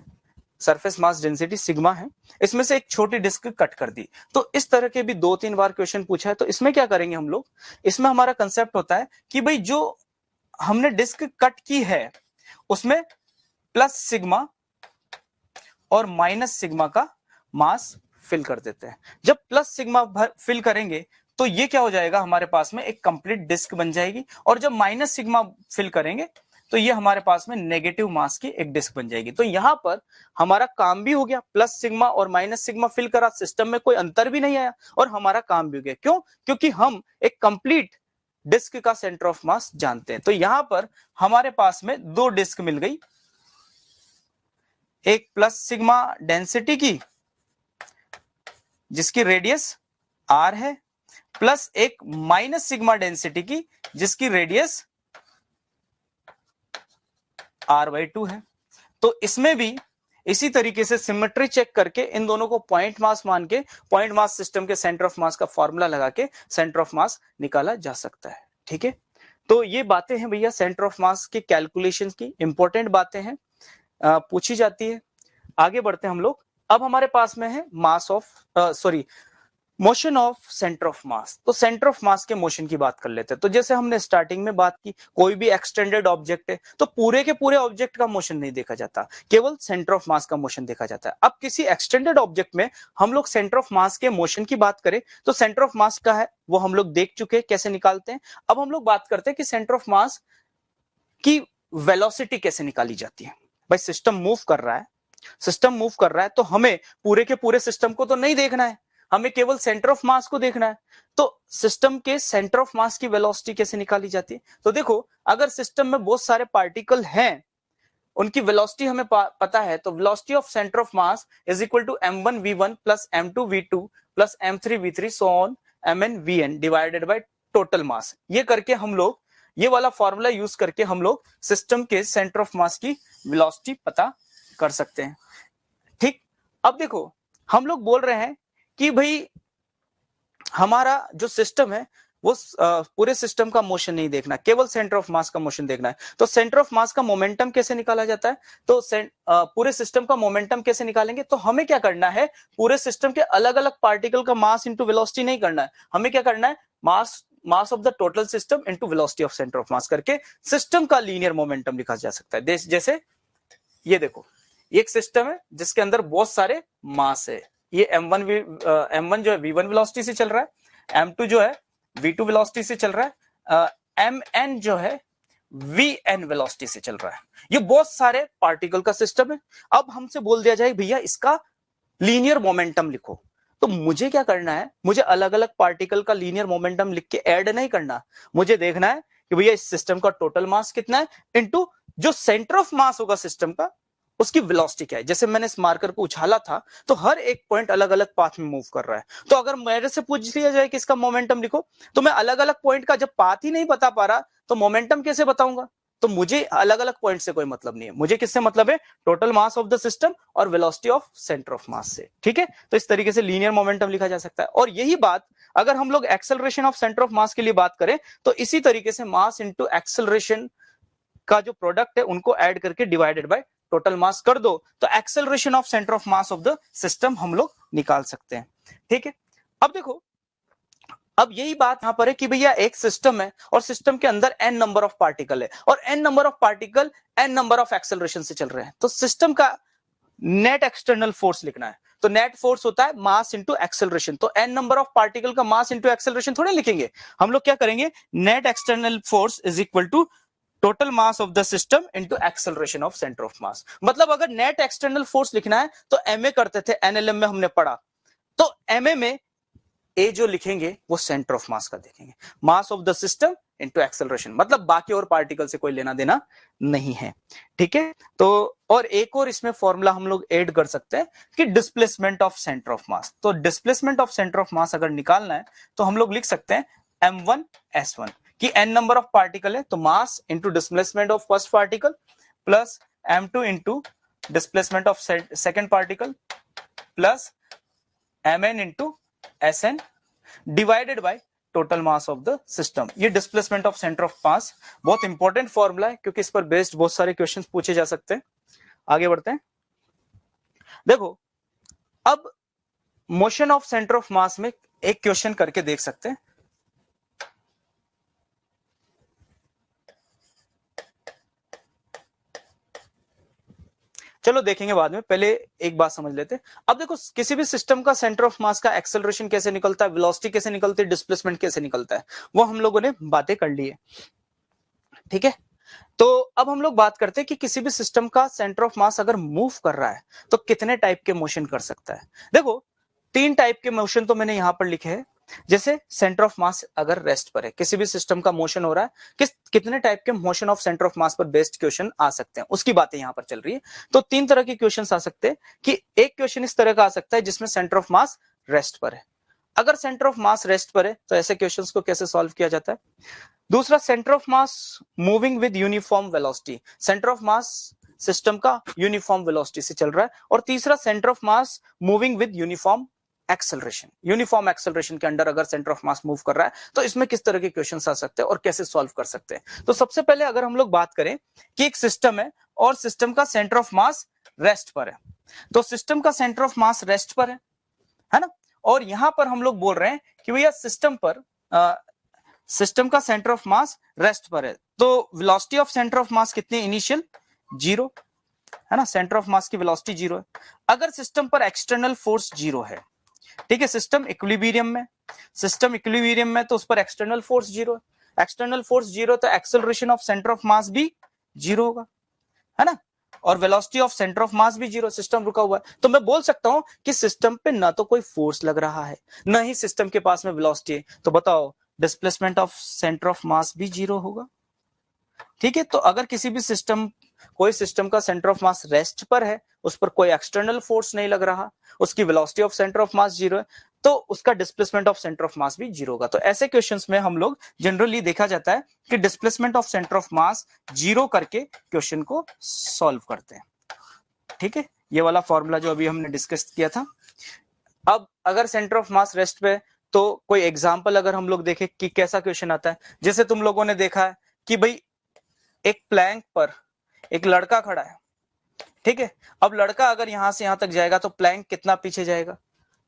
सरफेस मास डेंसिटी सिग्मा है, इसमें से एक छोटी डिस्क कट कर दी। तो इस तरह के भी 2-3 बार क्वेश्चन पूछा है। तो इसमें क्या करेंगे हम लोग, इसमें हमारा कंसेप्ट होता है कि भाई जो हमने डिस्क कट की है उसमें प्लस सिग्मा और माइनस सिग्मा का मास फिल कर देते हैं। जब प्लस सिग्मा फिल करेंगे तो ये क्या हो जाएगा हमारे पास में, एक कंप्लीट डिस्क बन जाएगी। और जब माइनस सिग्मा फिल करेंगे तो ये हमारे पास में नेगेटिव मास की एक डिस्क बन जाएगी। तो यहां पर हमारा काम भी हो गया, प्लस सिग्मा और माइनस सिग्मा फिल करा, सिस्टम में कोई अंतर भी नहीं आया और हमारा काम भी हो गया। क्यों? क्योंकि हम एक कंप्लीट डिस्क का सेंटर ऑफ मास जानते हैं। तो यहां पर हमारे पास में दो डिस्क मिल गई, एक प्लस सिग्मा डेंसिटी की जिसकी रेडियस r है, प्लस एक माइनस सिग्मा डेंसिटी की जिसकी रेडियस r/2 है। तो इसमें भी इसी तरीके से सिमेट्री चेक करके इन दोनों को पॉइंट मास मान के, पॉइंट मास सिस्टम के सेंटर ऑफ मास का फॉर्मूला लगा के सेंटर ऑफ मास निकाला जा सकता है, ठीक है। तो ये बातें हैं भैया सेंटर ऑफ मास के कैलकुलेशन की, इंपॉर्टेंट बातें हैं, पूछी जाती है। आगे बढ़ते हैं हम लोग। अब हमारे पास में है mass of motion of centre of mass. तो सेंटर ऑफ मास के मोशन की बात कर लेते हैं। तो जैसे हमने स्टार्टिंग में बात की, कोई भी एक्सटेंडेड ऑब्जेक्ट है तो पूरे के पूरे ऑब्जेक्ट का मोशन नहीं देखा जाता, केवल सेंटर ऑफ मास का मोशन देखा जाता है। अब किसी एक्सटेंडेड ऑब्जेक्ट में हम लोग सेंटर ऑफ मास के मोशन की बात करें तो सेंटर ऑफ मास का है वो हम लोग देख चुके हैं कैसे निकालते हैं। अब हम लोग बात करते हैं कि सेंटर ऑफ मास की वेलोसिटी कैसे निकाली जाती है। भाई सिस्टम मूव कर रहा है तो हमें पूरे के पूरे सिस्टम को तो नहीं देखना है, हमें केवल सेंटर ऑफ मास को देखना है। तो सिस्टम के सेंटर ऑफ मास की वेलोसिटी कैसे निकाली जाती है? तो देखो, अगर सिस्टम में बहुत सारे पार्टिकल हैं, उनकी वेलोसिटी हमें पता है, तो velocity of centre of mass is equal to m1v1 plus m2v2 plus m3v3 so on mn/vn divided by total mass. ये करके हम लोग, ये वाला फॉर्मूला यूज करके हम लोग सिस्टम के सेंटर ऑफ मास की वेलोसिटी पता कर सकते हैं, ठीक। अब देखो, हम लोग बोल रहे हैं कि भाई हमारा जो सिस्टम है वो पूरे सिस्टम का मोशन नहीं देखना, केवल सेंटर ऑफ मास का मोशन देखना है। तो सेंटर ऑफ मास का मोमेंटम कैसे निकाला जाता है, तो पूरे सिस्टम का मोमेंटम कैसे निकालेंगे, तो हमें क्या करना है, पूरे सिस्टम के अलग अलग पार्टिकल का मास इंटू वेलोसिटी नहीं करना है, हमें क्या करना है, मास of the total system into velocity of centre of मास करके सिस्टम का लीनियर मोमेंटम लिखा जा सकता है। जैसे ये देखो, एक सिस्टम है जिसके अंदर बहुत सारे मास है, ये M1 जो है V1 वेलोसिटी से चल रहा है, M2 जो है V2 वेलोसिटी से चल रहा है, Mn जो है Vn वेलोसिटी से चल रहा है। ये बहुत सारे पार्टिकल का सिस्टम है। अब हमसे बोल दिया जाए भैया इसका लीनियर मोमेंटम लिखो, तो मुझे क्या करना है, मुझे अलग अलग पार्टिकल का लीनियर मोमेंटम लिख के ऐड नहीं करना, मुझे देखना है कि भैया इस सिस्टम का टोटल मास कितना है इनटू जो सेंटर ऑफ मास होगा सिस्टम का, उसकी वेलोसिटी क्या है। जैसे मैंने इस मार्कर को उछाला था तो हर एक पॉइंट अलग अलग पाथ में मूव कर रहा है, तो अगर मेरे से पूछ लिया जाए कि इसका मोमेंटम लिखो, तो मैं अलग अलग पॉइंट का जब पाथ ही नहीं बता पा रहा तो मोमेंटम कैसे बताऊंगा। तो मुझे अलग अलग पॉइंट से कोई मतलब नहीं है, मुझे किससे मतलब है, total mass of the system और velocity of centre of mass से। ठीक है, तो इस तरीके से लीनियर मोमेंटम लिखा जा सकता है। और यही बात अगर हम लोग एक्सेलरेशन ऑफ सेंटर ऑफ मास के लिए बात करें तो इसी तरीके से मास इंटू एक्सेलरेशन का जो प्रोडक्ट है उनको ऐड करके डिवाइडेड बाय टोटल मास कर दो, तो acceleration of centre of mass of the system हम लोग निकाल सकते हैं। ठीक है, अब देखो, अब यही बात यहां पर है कि भैया एक सिस्टम है और सिस्टम के अंदर n नंबर ऑफ पार्टिकल है और n number of particle n number of acceleration से चल रहे हैं, तो सिस्टम का नेट एक्सटर्नल फोर्स लिखना है। तो नेट फोर्स होता है मास इंटू एक्सेलरेशन, तो n नंबर ऑफ पार्टिकल का मास इंटू एक्सेलरेशन थोड़े लिखेंगे, हम लोग क्या करेंगे, net external force is equal to total mass of the system into acceleration of centre of mass. मतलब अगर नेट एक्सटर्नल फोर्स लिखना है तो एमए करते थे, एनएलएम में हमने पढ़ा, तो एमए में ए जो लिखेंगे वो सेंटर ऑफ मास का देखेंगे, मास of the system into acceleration, मतलब बाकी और पार्टिकल से कोई लेना देना नहीं है। ठीक है, तो और एक और इसमें फॉर्मूला हम लोग ऐड कर सकते हैं कि displacement of centre of mass. तो displacement of centre of mass अगर निकालना है तो हम लोग लिख सकते हैं M1S1 कि n नंबर ऑफ पार्टिकल है तो mass into displacement of first particle plus M2 into displacement of second particle plus Mn into Sn divided by total mass of the system. ये displacement of centre of mass बहुत important formula है क्योंकि इस पर based बहुत सारे questions पूछे जा सकते हैं। आगे बढ़ते हैं, देखो अब मोशन ऑफ सेंटर ऑफ मास में एक क्वेश्चन करके देख सकते हैं। चलो देखेंगे बाद में, पहले एक बात समझ लेते हैं। अब देखो किसी भी सिस्टम का सेंटर ऑफ मास का एक्सेलरेशन कैसे निकलता है, वेलोसिटी कैसे निकलती है, डिस्प्लेसमेंट कैसे निकलता है, वो हम लोगों ने बातें कर ली है। ठीक है, तो अब हम लोग बात करते हैं कि किसी भी सिस्टम का सेंटर ऑफ मास अगर मूव कर रहा है तो कितने टाइप के मोशन कर सकता है। देखो 3 टाइप के मोशन तो मैंने यहां पर लिखे हैं। जैसे सेंटर ऑफ मास अगर रेस्ट पर है, किसी भी सिस्टम का मोशन हो रहा है, कितने टाइप के मोशन ऑफ सेंटर ऑफ मास पर बेस्ड क्वेश्चन आ सकते हैं, उसकी बातें यहां पर चल रही है। तो 3 तरह के क्वेश्चन आ सकते हैं कि एक क्वेश्चन इस तरह का आ सकता है जिसमें सेंटर ऑफ मास रेस्ट पर है। अगर सेंटर ऑफ मास रेस्ट पर है तो ऐसे क्वेश्चंस को कैसे सॉल्व किया जाता है। दूसरा, centre of mass moving with uniform velocity, centre of mass system का यूनिफॉर्म वेलोसिटी से चल रहा है। और तीसरा, centre of mass moving with uniform acceleration, uniform acceleration के अंडर अगर सेंटर ऑफ मास मूव कर रहा है तो इसमें किस तरह के क्वेश्चंस आ सकते हैं और कैसे सॉल्व कर सकते हैं। तो सबसे पहले अगर हम लोग बात करें कि एक सिस्टम है और सिस्टम का सेंटर ऑफ मास रेस्ट पर है, तो सिस्टम का सेंटर ऑफ मास रेस्ट पर है ना, और यहां पर हम लोग बोल रहे हैं कि भैया सिस्टम का सेंटर ऑफ मास रेस्ट पर है, तो वेलोसिटी ऑफ सेंटर ऑफ मास कितनी, इनिशियल 0 है ना, सेंटर ऑफ मास की वेलोसिटी 0 है। अगर सिस्टम पर एक्सटर्नल फोर्स 0 है, ठीक है, सिस्टम इक्विलिब्रियम में तो उस पर एक्सटर्नल फोर्स 0 है, एक्सटर्नल फोर्स 0 तो acceleration of centre of mass भी 0 होगा, है ना, और velocity of centre of mass भी 0, सिस्टम रुका हुआ है। तो मैं बोल सकता हूं कि सिस्टम पे ना तो कोई फोर्स लग रहा है ना ही सिस्टम के पास में वेलोसिटी है, तो बताओ displacement of centre of mass भी 0 होगा। ठीक है, तो अगर किसी भी कोई सिस्टम का सेंटर ऑफ मास रेस्ट पर है, उस पर कोई एक्सटर्नल फोर्स नहीं लग रहा, उसकी velocity of centre of mass 0 है, तो उसका displacement of centre of mass भी 0 होगा। तो ऐसे क्वेश्चंस में हम लोग जनरली देखा जाता है कि displacement of centre of mass 0 करके क्वेश्चन को सॉल्व करते हैं। ठीक है, ये वाला फॉर्मूला जो अभी हमने डिस्कस किया था। अब अगर सेंटर ऑफ मास रेस्ट पे, तो कोई एग्जाम्पल अगर हम लोग देखें कि कैसा क्वेश्चन आता है, जैसे तुम लोगों ने देखा है कि भाई एक प्लैंक पर एक लड़का खड़ा है, ठीक है। अब लड़का अगर यहां से यहां तक जाएगा तो प्लैंक कितना पीछे जाएगा,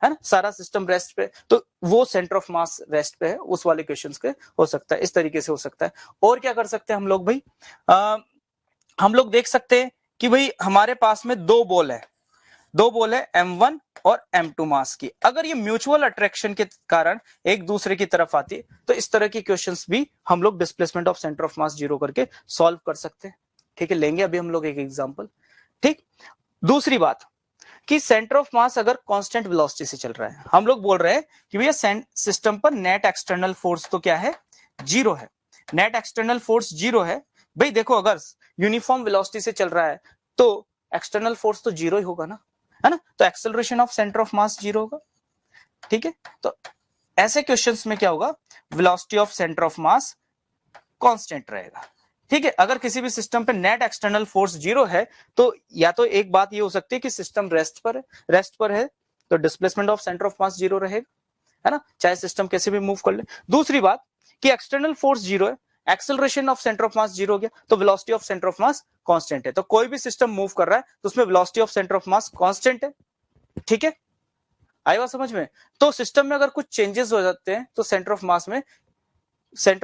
है ना, सारा सिस्टम रेस्ट पे, तो वो सेंटर ऑफ मास रेस्ट पे है, उस वाले क्वेश्चंस के हो सकता है, इस तरीके से हो सकता है। और क्या कर सकते हैं हम लोग भाई, हम लोग देख सकते हैं कि भाई हमारे पास में दो बॉल है M1 और M2 मास की, अगर ये म्यूचुअल अट्रैक्शन के कारण एक दूसरे की तरफ आती है तो इस तरह की क्वेश्चंस भी हम लोग displacement of centre of mass zero करके सॉल्व कर सकते हैं, ठीक है। लेंगे अभी हम लोग एक एग्जांपल, ठीक। दूसरी बात कि सेंटर ऑफ मास अगर कांस्टेंट वेलोसिटी से चल रहा है, हम लोग बोल रहे हैं कि भैया सिस्टम पर नेट एक्सटर्नल फोर्स तो क्या है, जीरो है, नेट एक्सटर्नल फोर्स जीरो है। भाई देखो अगर यूनिफॉर्म वेलोसिटी से चल रहा है तो एक्सटर्नल फोर्स तो जीरो ही होगा ना, है ना, तो acceleration of centre of mass zero होगा, ठीक है। तो ऐसे क्वेश्चंस में क्या होगा, velocity of centre of mass constant रहेगा, ठीक है। अगर किसी भी सिस्टम पे नेट एक्सटर्नल फोर्स जीरो है तो या तो एक बात ये हो सकती है कि सिस्टम रेस्ट पर है तो displacement of centre of mass zero रहेगा, है ना, चाहे सिस्टम कैसे भी मूव कर ले। दूसरी बात कि एक्सटर्नल फोर्स जीरो है, acceleration of centre of mass zero हो गया तो velocity of centre of mass constant है, तो कोई भी सिस्टम मूव कर रहा है तो उसमें velocity of centre of mass constant है, ठीक है। आई बात समझ में? तो सिस्टम में अगर कुछ चेंजेस हो जाते हैं तो सेंटर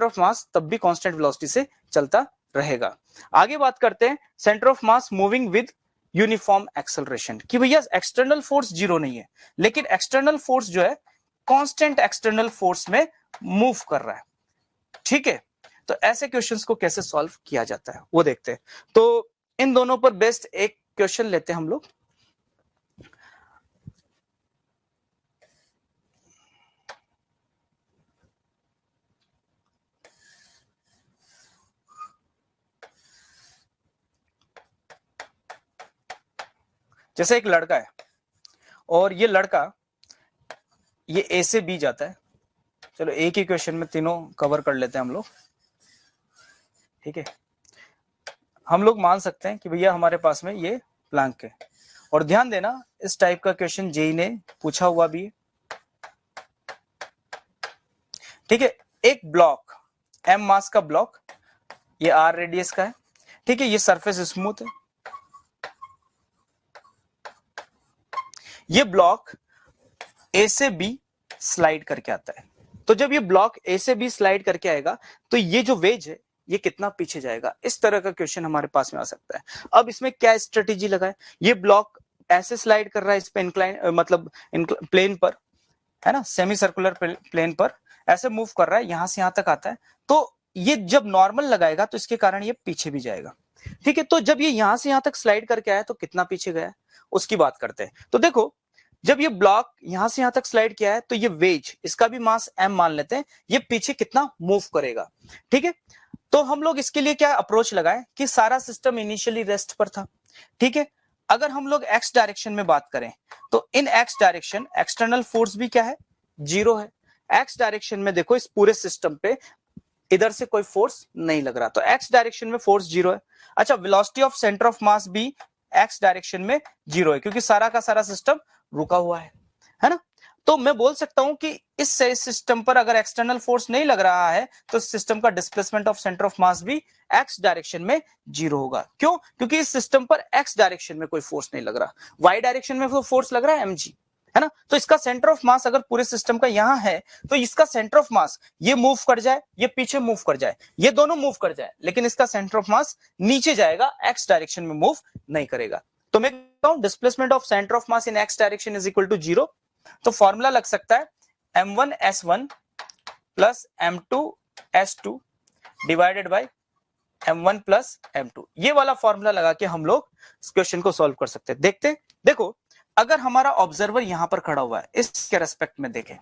ऑफ मास तब भी कांस्टेंट वेलोसिटी से चलता रहेगा। आगे बात करते हैं centre of mass moving with uniform acceleration, कि भैया एक्सटर्नल फोर्स जीरो नहीं है लेकिन एक्सटर्नल फोर्स जो है कांस्टेंट एक्सटर्नल फोर्स में मूव कर रहा है, ठीक है। तो ऐसे क्वेश्चंस को कैसे सॉल्व किया जाता है वो देखते हैं। तो इन दोनों पर बेस्ट एक क्वेश्चन लेते हैं हम लोग। जैसे एक लड़का है और ये लड़का ये ए से बी जाता है, चलो एक ही क्वेश्चन में तीनों कवर कर लेते हैं हम लोग, ठीक है। हम लोग मान सकते हैं कि भैया हमारे पास में ये प्लैंक है, और ध्यान देना इस टाइप का क्वेश्चन जेई ने पूछा हुआ भी है, ठीक है। एक ब्लॉक एम मास का ब्लॉक, ये आर रेडियस का है, ठीक है, ये सरफेस स्मूथ है, ये ब्लॉक ए से बी स्लाइड करके आता है, तो जब ये ब्लॉक ए से बी स्लाइड करके आएगा तो ये जो वेज है ये कितना पीछे जाएगा, इस तरह का क्वेश्चन हमारे पास में आ सकता है। अब इसमें क्या स्ट्रेटेजी लगाए, ये ब्लॉक ऐसे स्लाइड कर रहा है इस पे इंक्लाइन मतलब प्लेन पर, है ना, सेमी सर्कुलर प्लेन पर ऐसे मूव कर रहा है, यहां से यहां तक आता है, तो ये जब नॉर्मल लगाएगा तो इसके कारण ये पीछे भी जाएगा, ठीक है। तो जब ये यहां से यहां तक स्लाइड करके आया तो कितना पीछे गया उसकी बात करते हैं। तो देखो जब ये ब्लॉक यहां से यहां तक स्लाइड किया है तो ये वेज, इसका भी मास m मान लेते हैं, ये पीछे कितना मूव करेगा, ठीक है। तो हम लोग इसके लिए क्या अप्रोच लगाए कि सारा सिस्टम इनिशियली रेस्ट पर था, ठीक है। अगर हम लोग x डायरेक्शन में बात करें तो इन x डायरेक्शन एक्सटर्नल फोर्स भी क्या है, जीरो है। x डायरेक्शन में देखो इस पूरे सिस्टम पे इधर से कोई फोर्स नहीं लग रहा, तो x डायरेक्शन में फोर्स जीरो है। अच्छा, velocity of centre of mass भी x डायरेक्शन में जीरो है क्योंकि सारा का सारा सिस्टम रुका हुआ है ना। तो मैं बोल सकता हूं कि इस सिस्टम पर अगर एक्सटर्नल फोर्स नहीं लग रहा है तो सिस्टम का displacement of centre of mass भी x डायरेक्शन में जीरो होगा। क्यों? क्योंकि इस सिस्टम पर x डायरेक्शन में कोई फोर्स नहीं लग रहा, y डायरेक्शन में फोर्स लग रहा है mg, है ना। तो इसका सेंटर ऑफ मास अगर पूरे सिस्टम का यहां है तो इसका सेंटर ऑफ मास ये मूव कर जाए, ये पीछे मूव कर जाए, ये दोनों मूव कर जाए, लेकिन इसका सेंटर ऑफ मास नीचे जाएगा, x डायरेक्शन में मूव नहीं करेगा। तो मैं कहता हूं displacement of centre of mass in x direction is equal to zero. तो फॉर्मूला लग सकता है m1s1 plus m2s2 divided by m1 plus m2, ये वाला फॉर्मूला लगा के हम लोग इस क्वेश्चन को सॉल्व कर सकते हैं। देखते हैं, देखो अगर हमारा ऑब्जर्वर यहां पर खड़ा हुआ है इसके रेस्पेक्ट में देखें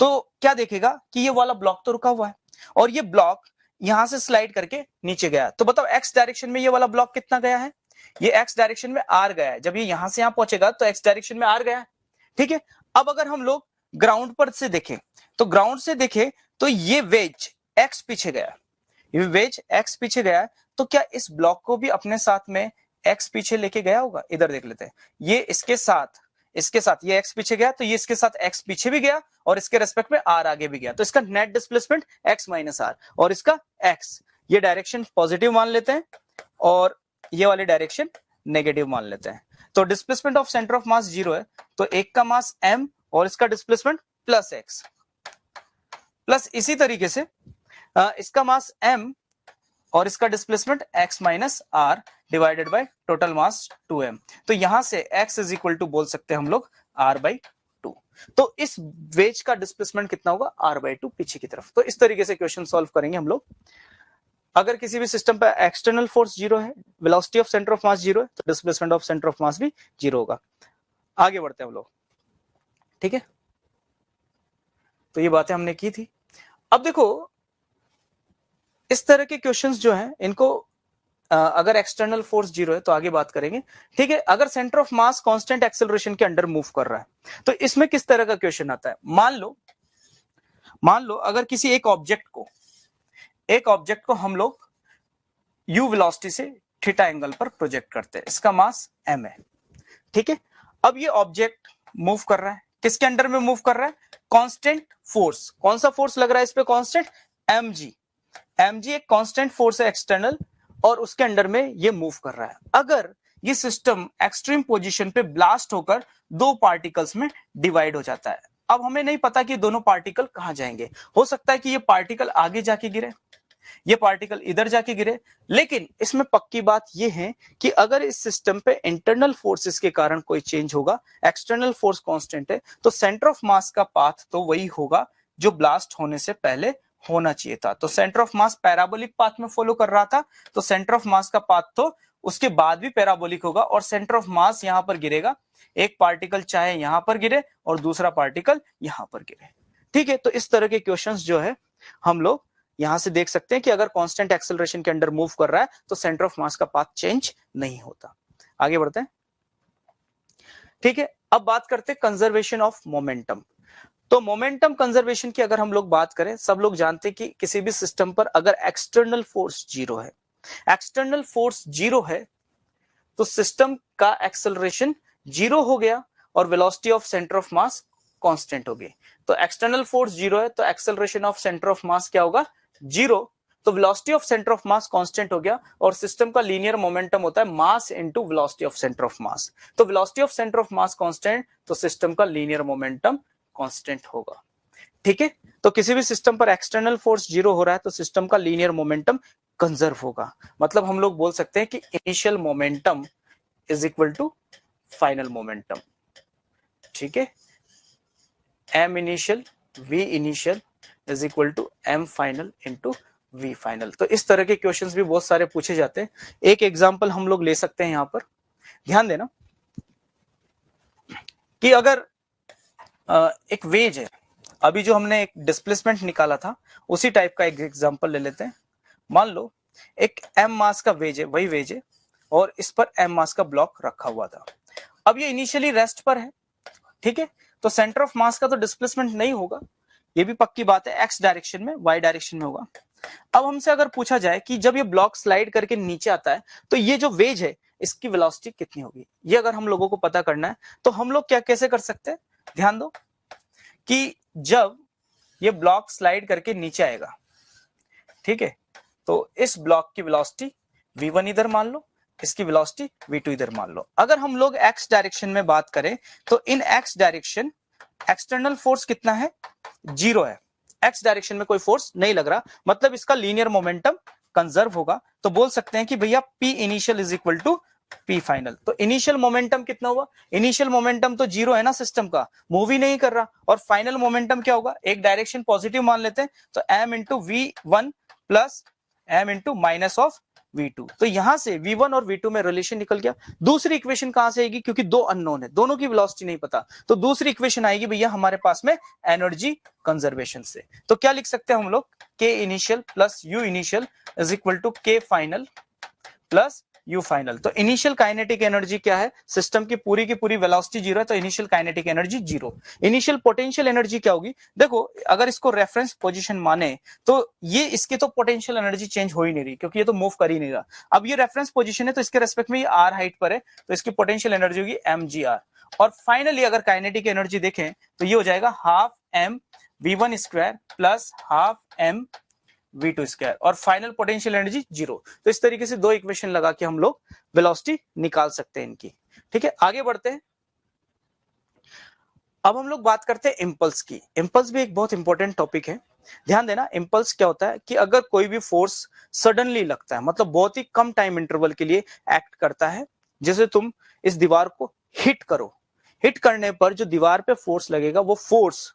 तो क्या देखेगा कि ये वाला ब्लॉक तो रुका हुआ है और ये ब्लॉक यहां से स्लाइड करके नीचे गया, तो बताओ x डायरेक्शन में ये वाला ब्लॉक कितना गया है, ये x डायरेक्शन में r गया है, जब ये यहां से यहां पहुंचेगा तो x डायरेक्शन में r गया है, ठीक है। अब अगर हम लोग ग्राउंड पर से देखें तो ग्राउंड से देखें तो ये वेज x पीछे गया, ये वेज x पीछे गया है, तो क्या इस ब्लॉक को भी अपने साथ में x पीछे लेके गया होगा, इधर देख लेते हैं, ये इसके साथ इसके साथ ये x पीछे गया तो ये इसके साथ x पीछे भी गया और इसके रेस्पेक्ट में r आगे भी गया, तो इसका net displacement x minus r और इसका x, ये डायरेक्शन पॉजिटिव मान लेते हैं और ये वाली डायरेक्शन नेगेटिव मान लेते हैं। तो displacement of centre of mass 0 है, तो एक का मास m और इसका डिस्प्लेसमेंट प्लस x, प्लस इसी तरीके से इसका मास m और इसका displacement x minus r divided by total mass 2m। तो यहां से x इज इक्वल टू बोल सकते हैं हम लोग r बाई 2। तो इस वेज का डिस्प्लेसमेंट कितना होगा, r बाई 2 पीछे की तरफ। तो इस तरीके से क्वेश्चन सॉल्व करेंगे हम लोग। अगर किसी भी सिस्टम पर एक्सटर्नल फोर्स 0 है, velocity of centre of mass 0 है, तो displacement of centre of mass भी 0 होगा। आगे बढ़ते हैं हम लोग, ठीक है। तो ये बातें हमने की थी। अब देखो इस तरह के क्वेश्चंस जो हैं इनको अगर एक्सटर्नल फोर्स 0 है तो आगे बात करेंगे, ठीक है। अगर centre of mass constant acceleration के अंडर मूव कर रहा है तो इसमें किस तरह का क्वेश्चन आता है। मान लो अगर किसी एक ऑब्जेक्ट को हम लोग u वेलोसिटी से थीटा एंगल पर प्रोजेक्ट करते हैं, इसका मास m है, ठीक है। अब ये ऑब्जेक्ट मूव कर रहा है, किसके अंडर में मूव कर रहा है, कांस्टेंट फोर्स। कौन सा फोर्स लग रहा है इस पे, कांस्टेंट mg एक कांस्टेंट फोर्स है एक्सटर्नल और उसके अंडर में ये मूव कर रहा है। अगर ये सिस्टम एक्सट्रीम पोजीशन पे ब्लास्ट होकर दो पार्टिकल्स में डिवाइड हो जाता है, अब हमें नहीं पता कि दोनों पार्टिकल कहां जाएंगे। हो सकता है कि ये पार्टिकल आगे जाके गिरे, ये पार्टिकल इधर जाके गिरे, लेकिन इसमें पक्की बात ये है कि अगर इस सिस्टम पे इंटरनल फोर्सेस के कारण कोई चेंज होगा, एक्सटर्नल फोर्स कांस्टेंट है, तो सेंटर ऑफ मास का पाथ तो वही होगा जो ब्लास्ट होने से पहले होना चाहिए था। तो centre of mass parabolic path में फॉलो कर रहा था, तो सेंटर ऑफ मास का पाथ तो उसके बाद भी पैराबोलिक होगा और सेंटर ऑफ मास यहां पर गिरेगा। एक पार्टिकल चाहे यहां पर गिरे और दूसरा पार्टिकल यहां पर गिरे, ठीक है। तो इस तरह के क्वेश्चंस जो है हम लोग यहां से देख सकते हैं कि अगर कांस्टेंट एक्सेलरेशन के अंडर मूव कर रहा है तो सेंटर ऑफ मास का पाथ चेंज नहीं होता। आगे बढ़ते हैं, ठीक है। अब बात करते हैं कंजर्वेशन ऑफ मोमेंटम। तो मोमेंटम कंजर्वेशन की अगर हम लोग बात करें, सब लोग जानते हैं कि किसी भी सिस्टम पर अगर एक्सटर्नल फोर्स 0 है, एक्सटर्नल फोर्स 0 है तो सिस्टम का एक्सेलरेशन 0 हो गया और velocity of centre of mass constant हो गई। तो एक्सटर्नल फोर्स 0 है तो acceleration of centre of mass क्या होगा, 0। तो velocity of centre of mass constant हो गया और सिस्टम का लीनियर मोमेंटम होता है mass into velocity of centre of mass. तो velocity of centre of mass constant, तो सिस्टम का लीनियर मोमेंटम कांस्टेंट होगा, ठीक है। तो किसी भी सिस्टम पर एक्सटर्नल फोर्स 0 हो रहा है तो सिस्टम का लीनियर मोमेंटम कंजर्व होगा। मतलब हम लोग बोल सकते हैं कि initial momentum is equal to final momentum, ठीक है। m initial v initial is equal to m final into v final. तो इस तरह के क्वेश्चंस भी बहुत सारे पूछे जाते हैं। एक एग्जांपल हम लोग ले सकते हैं, यहां पर ध्यान देना कि अगर एक वेज है, अभी जो हमने एक डिस्प्लेसमेंट निकाला था उसी टाइप का एक एग्जांपल ले लेते हैं। मान लो एक m मास का वेज है, वही वेज है और इस पर m मास का ब्लॉक रखा हुआ था। अब ये इनिशियली रेस्ट पर है, ठीक है। तो सेंटर ऑफ मास का तो डिस्प्लेसमेंट नहीं होगा, ये भी पक्की बात है, x डायरेक्शन में, y डायरेक्शन में होगा। अब हमसे अगर पूछा जाए कि जब ये ब्लॉक स्लाइड करके नीचे आता है तो ये जो वेज है इसकी वेलोसिटी कितनी होगी, ये अगर हम लोगों को पता करना है तो हम लोग क्या कैसे कर सकते हैं। ध्यान दो कि जब ये ब्लॉक स्लाइड करके नीचे आएगा, ठीक है, तो इस ब्लॉक की वेलोसिटी v1 इधर मान लो, इसकी वेलोसिटी v2 इधर मान लो। अगर हम लोग x डायरेक्शन में बात करें तो इन x डायरेक्शन एक्सटर्नल फोर्स कितना है, 0 है। x डायरेक्शन में कोई फोर्स नहीं लग रहा, मतलब इसका लीनियर मोमेंटम कंजर्व होगा। तो बोल सकते हैं कि भैया p initial is equal to p final. तो इनिशियल मोमेंटम कितना हुआ, इनिशियल मोमेंटम तो 0 है ना, सिस्टम का मूव ही नहीं कर रहा। और फाइनल मोमेंटम क्या होगा, एक डायरेक्शन पॉजिटिव मान लेते हैं तो m into v1 plus m into minus of v2। तो यहां से v1 और v2 में रिलेशन निकल गया। दूसरी इक्वेशन कहां से आएगी, क्योंकि दो अननोन है, दोनों की वेलोसिटी नहीं पता, तो दूसरी इक्वेशन आएगी भैया हमारे पास में एनर्जी कंजर्वेशन से। तो क्या लिख सकते हैं हम लोग, k initial plus u initial is equal to k final plus u final. तो इनिशियल काइनेटिक एनर्जी क्या है, सिस्टम की पूरी वेलोसिटी 0 है तो initial kinetic energy 0। Initial potential energy क्या होगी, देखो अगर इसको रेफरेंस पोजीशन माने तो ये इसकी तो पोटेंशियल एनर्जी चेंज हो ही नहीं रही क्योंकि ये तो मूव कर ही नहीं रहा। अब ये रेफरेंस पोजीशन है तो इसके रेस्पेक्ट में ये r हाइट पर है तो इसकी पोटेंशियल एनर्जी होगी mgr। और फाइनली अगर काइनेटिक एनर्जी देखें तो ये हो जाएगा half m v1 square plus half m v2 square, और फाइनल पोटेंशियल एनर्जी 0। तो इस तरीके से दो इक्वेशन लगा के हम लोग वेलोसिटी निकाल सकते हैं इनकी। ठीक है, आगे बढ़ते हैं। अब हम लोग बात करते हैं इम्पल्स की। इम्पल्स भी एक बहुत इंपॉर्टेंट टॉपिक है, ध्यान देना। इम्पल्स क्या होता है कि अगर कोई भी फोर्स सडनली लगता है, मतलब बहुत ही कम टाइम इंटरवल के लिए एक्ट करता है, जैसे तुम इस दीवार को हिट करो, हिट करने पर जो दीवार पे फोर्स लगेगा वो फोर्स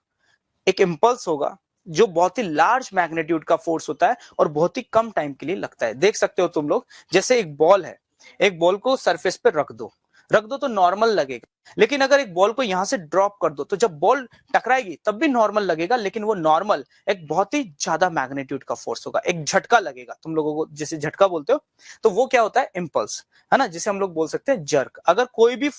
एक इम्पल्स होगा जो बहुत ही लार्ज मैग्नीट्यूड का फोर्स होता है और बहुत ही कम टाइम के लिए लगता है। देख सकते हो तुम लोग, जैसे एक बॉल है, एक बॉल को सरफेस पे रख दो तो नॉर्मल लगेगा, लेकिन अगर एक बॉल को यहां से ड्रॉप कर दो तो जब बॉल टकराएगी तब भी नॉर्मल लगेगा, लेकिन वो नॉर्मल एक बहुत ही ज्यादा मैग्नीट्यूड का फोर्स होगा, एक झटका लगेगा। तुम लोगों को जैसे झटका बोलते हो, तो वो क्या होता है? इम्पल्स, है ना, जिसे हम लोग बोल सकते हैं जर्क। अगर कोई भी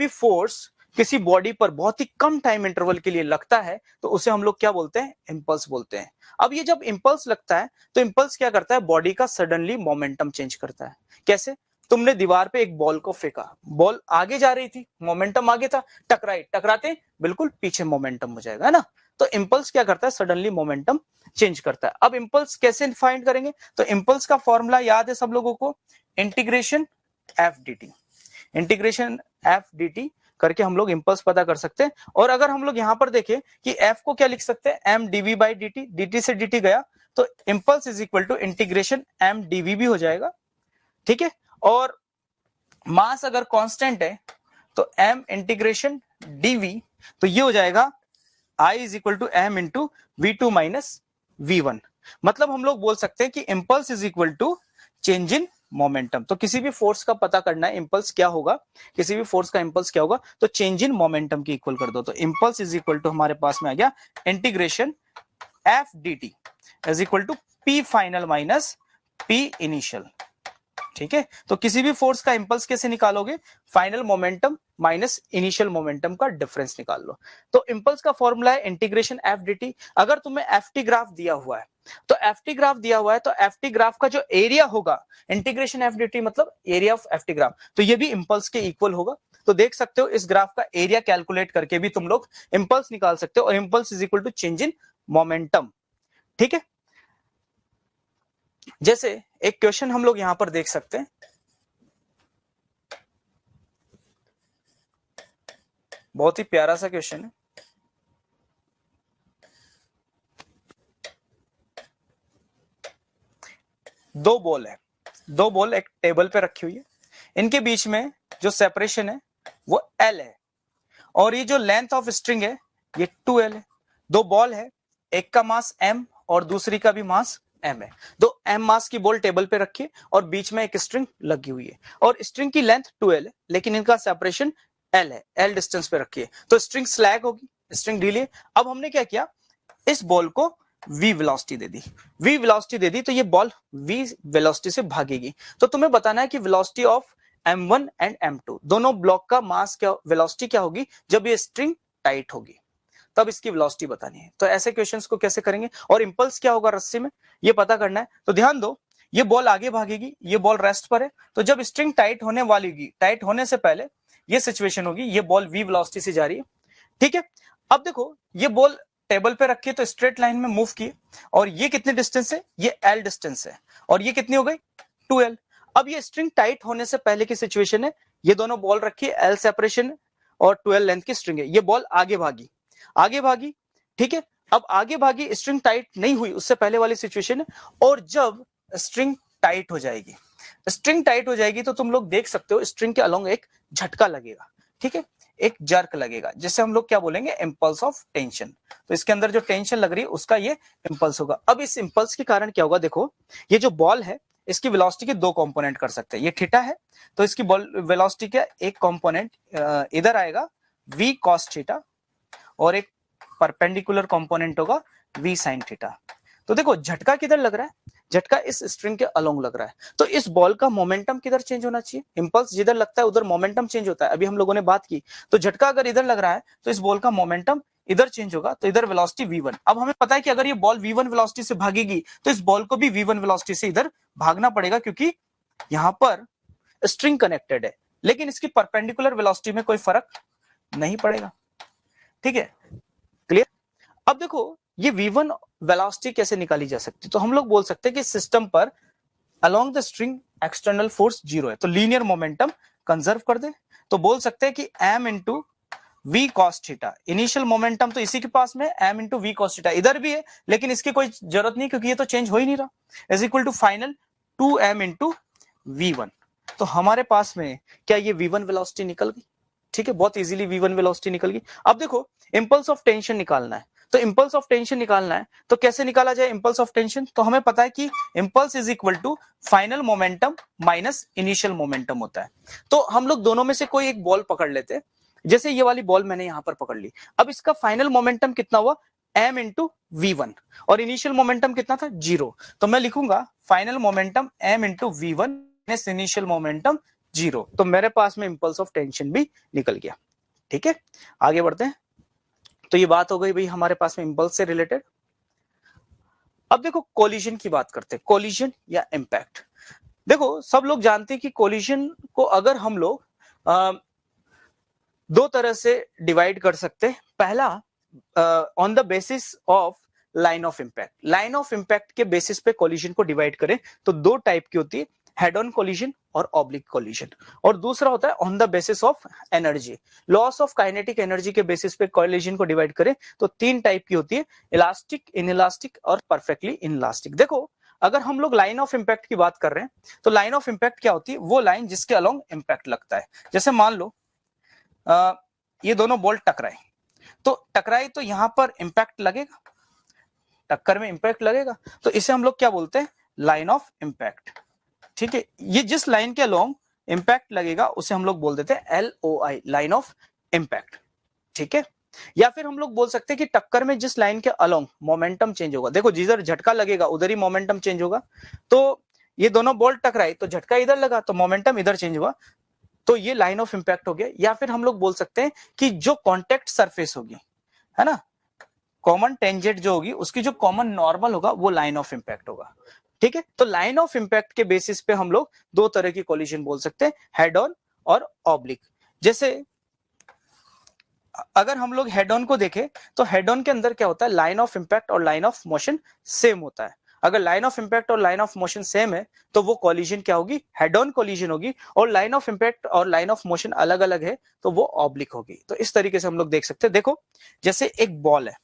फोर्स किसी बॉडी पर बहुत ही कम टाइम इंटरवल के लिए लगता है तो उसे हम लोग क्या बोलते हैं? इंपल्स बोलते हैं। अब ये जब इंपल्स लगता है तो इंपल्स क्या करता है? बॉडी का सडनली मोमेंटम चेंज करता है। कैसे? तुमने दीवार पे एक बॉल को फेंका, बॉल आगे जा रही थी, मोमेंटम आगे था, टकराते बिल्कुल पीछे मोमेंटम हो जाएगा, है ना। तो इंपल्स क्या करता है? सडनली मोमेंटम चेंज करता है। अब इंपल्स कैसे फाइंड करेंगे? तो इंपल्स का फॉर्मूला याद है सब लोगों को, इंटीग्रेशन एफ डी टी करके हम लोग इंपल्स पता कर सकते हैं। और अगर हम लोग यहां पर देखें कि एफ को क्या लिख सकते हैं? M dv by d t से dt गया तो impulse is equal to integration m dv भी हो जाएगा। ठीक है, और मास अगर कांस्टेंट है तो एम इंटीग्रेशन डीवी, तो ये हो जाएगा I is equal to m into V2 minus V1। मतलब हम लोग बोल सकते हैं कि impulse is equal to change in momentum. तो किसी भी फोर्स का पता करना है इंपल्स क्या होगा, किसी भी फोर्स का इंपल्स क्या होगा, तो चेंज इन मोमेंटम की इक्वल कर दो। तो इंपल्स इज इक्वल टू हमारे पास में आ गया integration f d t is equal to p final minus p initial. ठीक है, तो किसी भी फोर्स का इंपल्स कैसे निकालोगे? Final momentum minus initial momentum का डिफरेंस निकाल लो। तो इंपल्स का फॉर्मूला है इंटीग्रेशन एफ डी टी। अगर तुम्हें एफ टी ग्राफ दिया हुआ है तो एफ टी ग्राफ का जो एरिया होगा, इंटीग्रेशन एफ डी टी मतलब area of F T graph, तो ये भी इंपल्स के इक्वल होगा। तो देख सकते हो इस ग्राफ का एरिया कैलकुलेट करके भी तुम लोग इंपल्स निकाल सकते हो, और impulse is equal to change in momentum. ठीक है, जैसे एक क्वेश्चन हम लोग यहां पर देख सकते हैं, बहुत ही प्यारा सा क्वेश्चन है। दो बॉल एक टेबल पे रखी हुई है, इनके बीच में जो सेपरेशन है वो L है, और ये जो लेंथ ऑफ स्ट्रिंग है ये 2L है। दो बॉल है, एक का मास M और दूसरी का भी मास M है। दो M मास की बॉल टेबल पे रखी है और बीच में एक स्ट्रिंग लगी हुई है, और स्ट्रिंग की लेंथ 2L है, लेकिन इनका सेपरेशन L है, L डिस्टेंस पे रखी है, तो स्ट्रिंग स्लैग होगी, स्ट्रिंग ढीली है। अब हमने क्या किया, इस बॉल को v वेलोसिटी दे दी, तो ये बॉल v वेलोसिटी से भागेगी। तो तुम्हें बताना है कि velocity of m1 and m2 दोनों ब्लॉक का मास क्या, वेलोसिटी क्या होगी जब ये स्ट्रिंग टाइट होगी, तब इसकी वेलोसिटी बतानी है। तो ऐसे क्वेश्चंस को कैसे करेंगे, और इंपल्स क्या होगा रस्सी में, ये पता करना है। तो ध्यान दो, ये बॉल आगे भागेगी, ये बॉल रेस्ट पर है, तो जब स्ट्रिंग टाइट होने वाली होगी, टाइट होने से पहले ये सिचुएशन होगी, ये बॉल v वेलोसिटी से जा रही है। ठीक है, अब देखो ये बॉल टेबल पे रखी है तो स्ट्रेट लाइन में मूव किए, और ये कितने डिस्टेंस है, ये L डिस्टेंस है, और ये कितनी हो गई 2L। अब ये स्ट्रिंग टाइट होने से पहले की सिचुएशन है, ये दोनों बॉल रखी है, L सेपरेशन और 12 लेंथ की स्ट्रिंग है, ये बॉल आगे भागी। ठीक है, अब आगे भागी, स्ट्रिंग टाइट नहीं हुई, उससे पहले वाली सिचुएशन है। और जब स्ट्रिंग टाइट हो जाएगी तो तुम लोग देख सकते हो स्ट्रिंग के अलोंग एक झटका लगेगा। ठीक है, एक जर्क लगेगा, जिसे हम लोग क्या बोलेंगे, इंपल्स ऑफ टेंशन। तो इसके अंदर जो टेंशन लग रही है उसका ये इंपल्स होगा। अब इस इंपल्स के कारण क्या होगा, देखो ये जो बॉल है इसकी वेलोसिटी के दो कंपोनेंट कर सकते हैं। ये थीटा है तो इसकी बॉल वेलोसिटी का एक कंपोनेंट इधर आएगा v cos थीटा, और एक परपेंडिकुलर कंपोनेंट होगा v sin थीटा। तो देखो झटका किधर लग रहा है, झटका इस स्ट्रिंग के अलोंग लग रहा है, तो इस बॉल का मोमेंटम किधर चेंज होना चाहिए, इंपल्स जिधर लगता है उधर मोमेंटम चेंज होता है, अभी हम लोगों ने बात की। तो झटका अगर इधर लग रहा है तो इस बॉल का मोमेंटम इधर चेंज होगा, तो इधर वेलोसिटी v1। अब हमें पता है कि अगर ये बॉल v1 वेलोसिटी से भागेगी तो इस बॉल को भी v1 वेलोसिटी से इधर भागना पड़ेगा, क्योंकि यहां पर स्ट्रिंग कनेक्टेड है, लेकिन इसकी परपेंडिकुलर वेलोसिटी में कोई फर्क नहीं पड़ेगा। ठीक है, क्लियर। अब देखो ये v1 वेलोसिटी कैसे निकाली जा सकती है, तो हम लोग बोल सकते हैं कि सिस्टम पर along the string external force 0 है, तो लीनियर मोमेंटम कंजर्व कर दे, तो बोल सकते हैं कि m into v cos theta, initial momentum तो इसी के पास में m into v cos theta इधर भी है, लेकिन इसकी कोई जरूरत नहीं क्योंकि ये तो चेंज हो ही नहीं रहा, is equal to final 2m into v1। तो हमारे पास में क्या ये v1 वेलोसिटी निकल गई। ठीक है, बहुत इजीली v1 वेलोसिटी निकल गई। अब देखो इंपल्स ऑफ टेंशन निकालना है, तो इंपल्स ऑफ टेंशन निकालना है तो कैसे निकाला जाए इंपल्स ऑफ टेंशन, तो हमें पता है कि impulse is equal to final momentum minus initial momentum होता है। तो हम लोग दोनों में से कोई एक बॉल पकड़ लेते हैं, जैसे ये वाली बॉल मैंने यहां पर पकड़ ली, अब इसका फाइनल मोमेंटम कितना हुआ m इंटू v1 और इनिशियल मोमेंटम कितना था 0, तो मैं लिखूंगा final momentum m into v1 initial momentum 0, तो मेरे पास में इंपल्स ऑफ टेंशन भी निकल गया। ठीक है, आगे बढ़ते हैं। तो ये बात हो गई भाई हमारे पास में इंपल्स से रिलेटेड। अब देखो कोलिजन की बात करते हैं, कोलिजन या इंपैक्ट। देखो सब लोग जानते हैं कि कोलिजन को अगर हम लोग दो तरह से डिवाइड कर सकते हैं। पहला on the basis of line of impact, line of impact के बेसिस पे कोलिजन को डिवाइड करें तो दो टाइप की होती है, हेड ऑन कोलिजन और ऑब्लिक कोलिजन, और दूसरा होता है on the basis of energy, loss of kinetic energy के बेसिस पे कोलिजन को डिवाइड करें तो तीन टाइप की होती है, इलास्टिक, इनइलास्टिक और परफेक्टली इनइलास्टिक। देखो अगर हम लोग लाइन ऑफ इंपैक्ट की बात कर रहे हैं तो लाइन ऑफ इंपैक्ट क्या होती है, वो लाइन जिसके अलोंग इंपैक्ट लगता है। जैसे मान लो ये दोनों बॉल टकराए, तो टकराए तो यहां पर इंपैक्ट लगेगा, टक्कर में इंपैक्ट लगेगा, तो इसे हम लोग क्या बोलते हैं, लाइन ऑफ इंपैक्ट। ठीक है, ये जिस लाइन के अलोंग इंपैक्ट लगेगा उसे हम लोग बोल देते हैं LOI, लाइन ऑफ इंपैक्ट। ठीक है, या फिर हम लोग बोल सकते हैं कि टक्कर में जिस लाइन के अलोंग मोमेंटम चेंज होगा, देखो जिधर झटका लगेगा उधर ही मोमेंटम चेंज होगा, तो ये दोनों बॉल टकराए तो झटका इधर लगा तो मोमेंटम इधर चेंज हुआ, तो ये लाइन ऑफ इंपैक्ट हो गया। या फिर हम लोग बोल सकते हैं कि जो कॉन्टेक्ट सरफेस होगी, है ना, कॉमन टेंजेंट जो होगी उसकी जो कॉमन नॉर्मल होगा वो लाइन ऑफ इंपैक्ट होगा। ठीक है, तो लाइन ऑफ इंपैक्ट के बेसिस पे हम लोग दो तरह की कोलिजन बोल सकते हैं, हेड ऑन और ऑब्लिक। जैसे अगर हम लोग हेड ऑन को देखें तो हेड ऑन के अंदर क्या होता है, लाइन ऑफ इंपैक्ट और लाइन ऑफ मोशन सेम होता है। अगर लाइन ऑफ इंपैक्ट और लाइन ऑफ मोशन सेम है तो वो कोलिजन क्या होगी, हेड ऑन कोलिजन होगी, और लाइन ऑफ इंपैक्ट और लाइन ऑफ मोशन अलग अलग है तो वो ऑब्लिक होगी। तो इस तरीके से हम लोग देख सकते हैं। देखो जैसे एक बॉल है,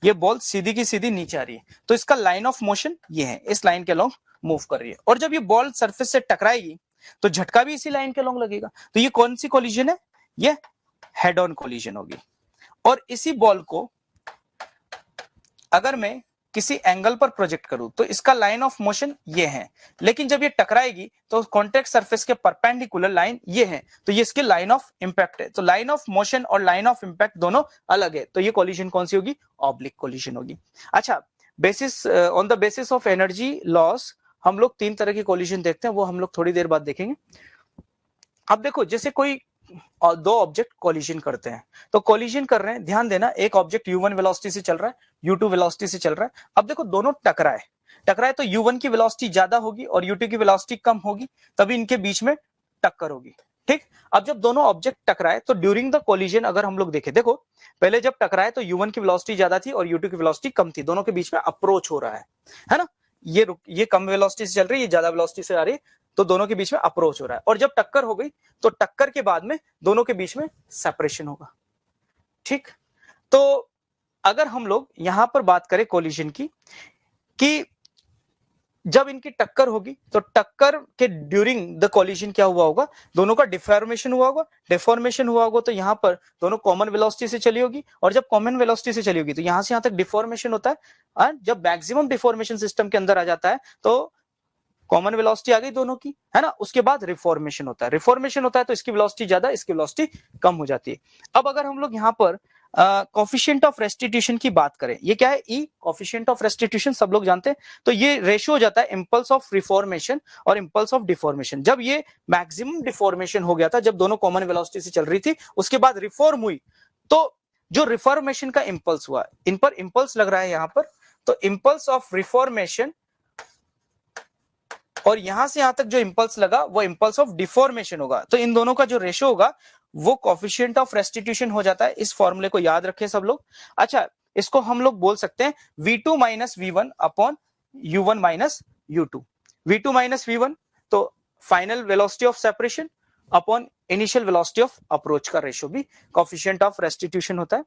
ये बॉल सीधी की सीधी नीचे आ रही है, तो इसका लाइन ऑफ मोशन ये है, इस लाइन के अलोंग मूव कर रही है, और जब ये बॉल सरफेस से टकराएगी तो झटका भी इसी लाइन के अलोंग लगेगा, तो ये कौन सी कोलिजन है, ये हेड ऑन कोलिजन होगी। और इसी बॉल को अगर मैं किसी एंगल पर प्रोजेक्ट करूं तो इसका लाइन ऑफ मोशन ये है, लेकिन जब ये टकराएगी तो कॉन्टेक्ट सरफेस के परपेंडिकुलर लाइन ये है, तो ये इसकी लाइन ऑफ इंपैक्ट है। तो लाइन ऑफ मोशन और लाइन ऑफ इंपैक्ट दोनों अलग है, तो ये कोलिजन कौन सी होगी, ऑब्लिक कोलिजन होगी। अच्छा, basis on the basis of energy loss हम लोग तीन तरह की कोलिजन देखते हैं, वो हम लोग थोड़ी देर बाद देखेंगे। अब देखो जैसे कोई और दो ऑब्जेक्ट कोलिजन करते हैं, तो कोलिजन कर रहे हैं, ध्यान देना, एक ऑब्जेक्ट u1 वेलोसिटी से चल रहा है, u2 वेलोसिटी से चल रहा है। अब देखो दोनों टकराए, टकराए तो u1 की वेलोसिटी ज्यादा होगी और u2 की वेलोसिटी कम होगी, तभी इनके बीच में टक्कर होगी। ठीक, अब जब दोनों ऑब्जेक्ट टकराए तो ड्यूरिंग द कोलिजन अगर हम लोग देखें, देखो पहले जब टकराए तो u1 की वेलोसिटी ज्यादा थी और u2 की वेलोसिटी कम थी, दोनों के बीच में अप्रोच हो रहा है ना, ये कम वेलोसिटी से चल रही है, ये ज्यादा वेलोसिटी से आ रही है, तो दोनों के बीच में अप्रोच हो रहा है, और जब टक्कर हो गई तो टक्कर के बाद में दोनों के बीच में सेपरेशन होगा। ठीक, तो अगर हम लोग यहां पर बात करें कोलिजन की, कि जब इनकी टक्कर होगी तो टक्कर के ड्यूरिंग द कोलिजन क्या हुआ होगा, दोनों का डिफॉर्मेशन हुआ होगा, डिफॉर्मेशन हुआ होगा तो यहां पर दोनों कॉमन वेलोसिटी से चली होगी, और जब कॉमन वेलोसिटी से चली होगी तो यहां से यहां तक डिफॉर्मेशन होता है, और जब मैक्सिमम डिफॉर्मेशन सिस्टम के अंदर आ जाता है तो कॉमन वेलोसिटी आ गई दोनों की, है ना, उसके बाद रिफॉर्मेशन होता है, रिफॉर्मेशन होता है तो इसकी वेलोसिटी ज्यादा, इसकी वेलोसिटी कम हो जाती है। अब अगर हम लोग यहाँ पर कोफिशिएंट ऑफ रेस्टिट्यूशन की बात करें, ये क्या है, ई कोफिशिएंट ऑफ रेस्टिट्यूशन सब लोग जानते हैं, तो ये रेशियो हो जाता है इंपल्स ऑफ रिफॉर्मेशन और इंपल्स ऑफ डिफॉर्मेशन। जब ये मैक्सिमम डिफॉर्मेशन हो गया था, जब दोनों कॉमन वेलोसिटी से चल रही थी, उसके बाद रिफॉर्म हुई, तो जो रिफॉर्मेशन का इंपल्स हुआ, इन पर इंपल्स लग रहा है यहां पर, तो इंपल्स ऑफ रिफॉर्मेशन और यहां से यहां तक जो इंपल्स लगा वो इंपल्स ऑफ डिफॉर्मेशन होगा। तो इन दोनों का जो रेशियो होगा वो कोफिशिएंट ऑफ रेस्टिट्यूशन हो जाता है। इस फॉर्मूले को याद रखें सब लोग। अच्छा, इसको हम लोग बोल सकते हैं v2 minus v1 upon u1 minus u2। v2 minus v1 तो final velocity of separation upon initial velocity of approach का रेशियो भी कोफिशिएंट ऑफ रेस्टिट्यूशन होता है।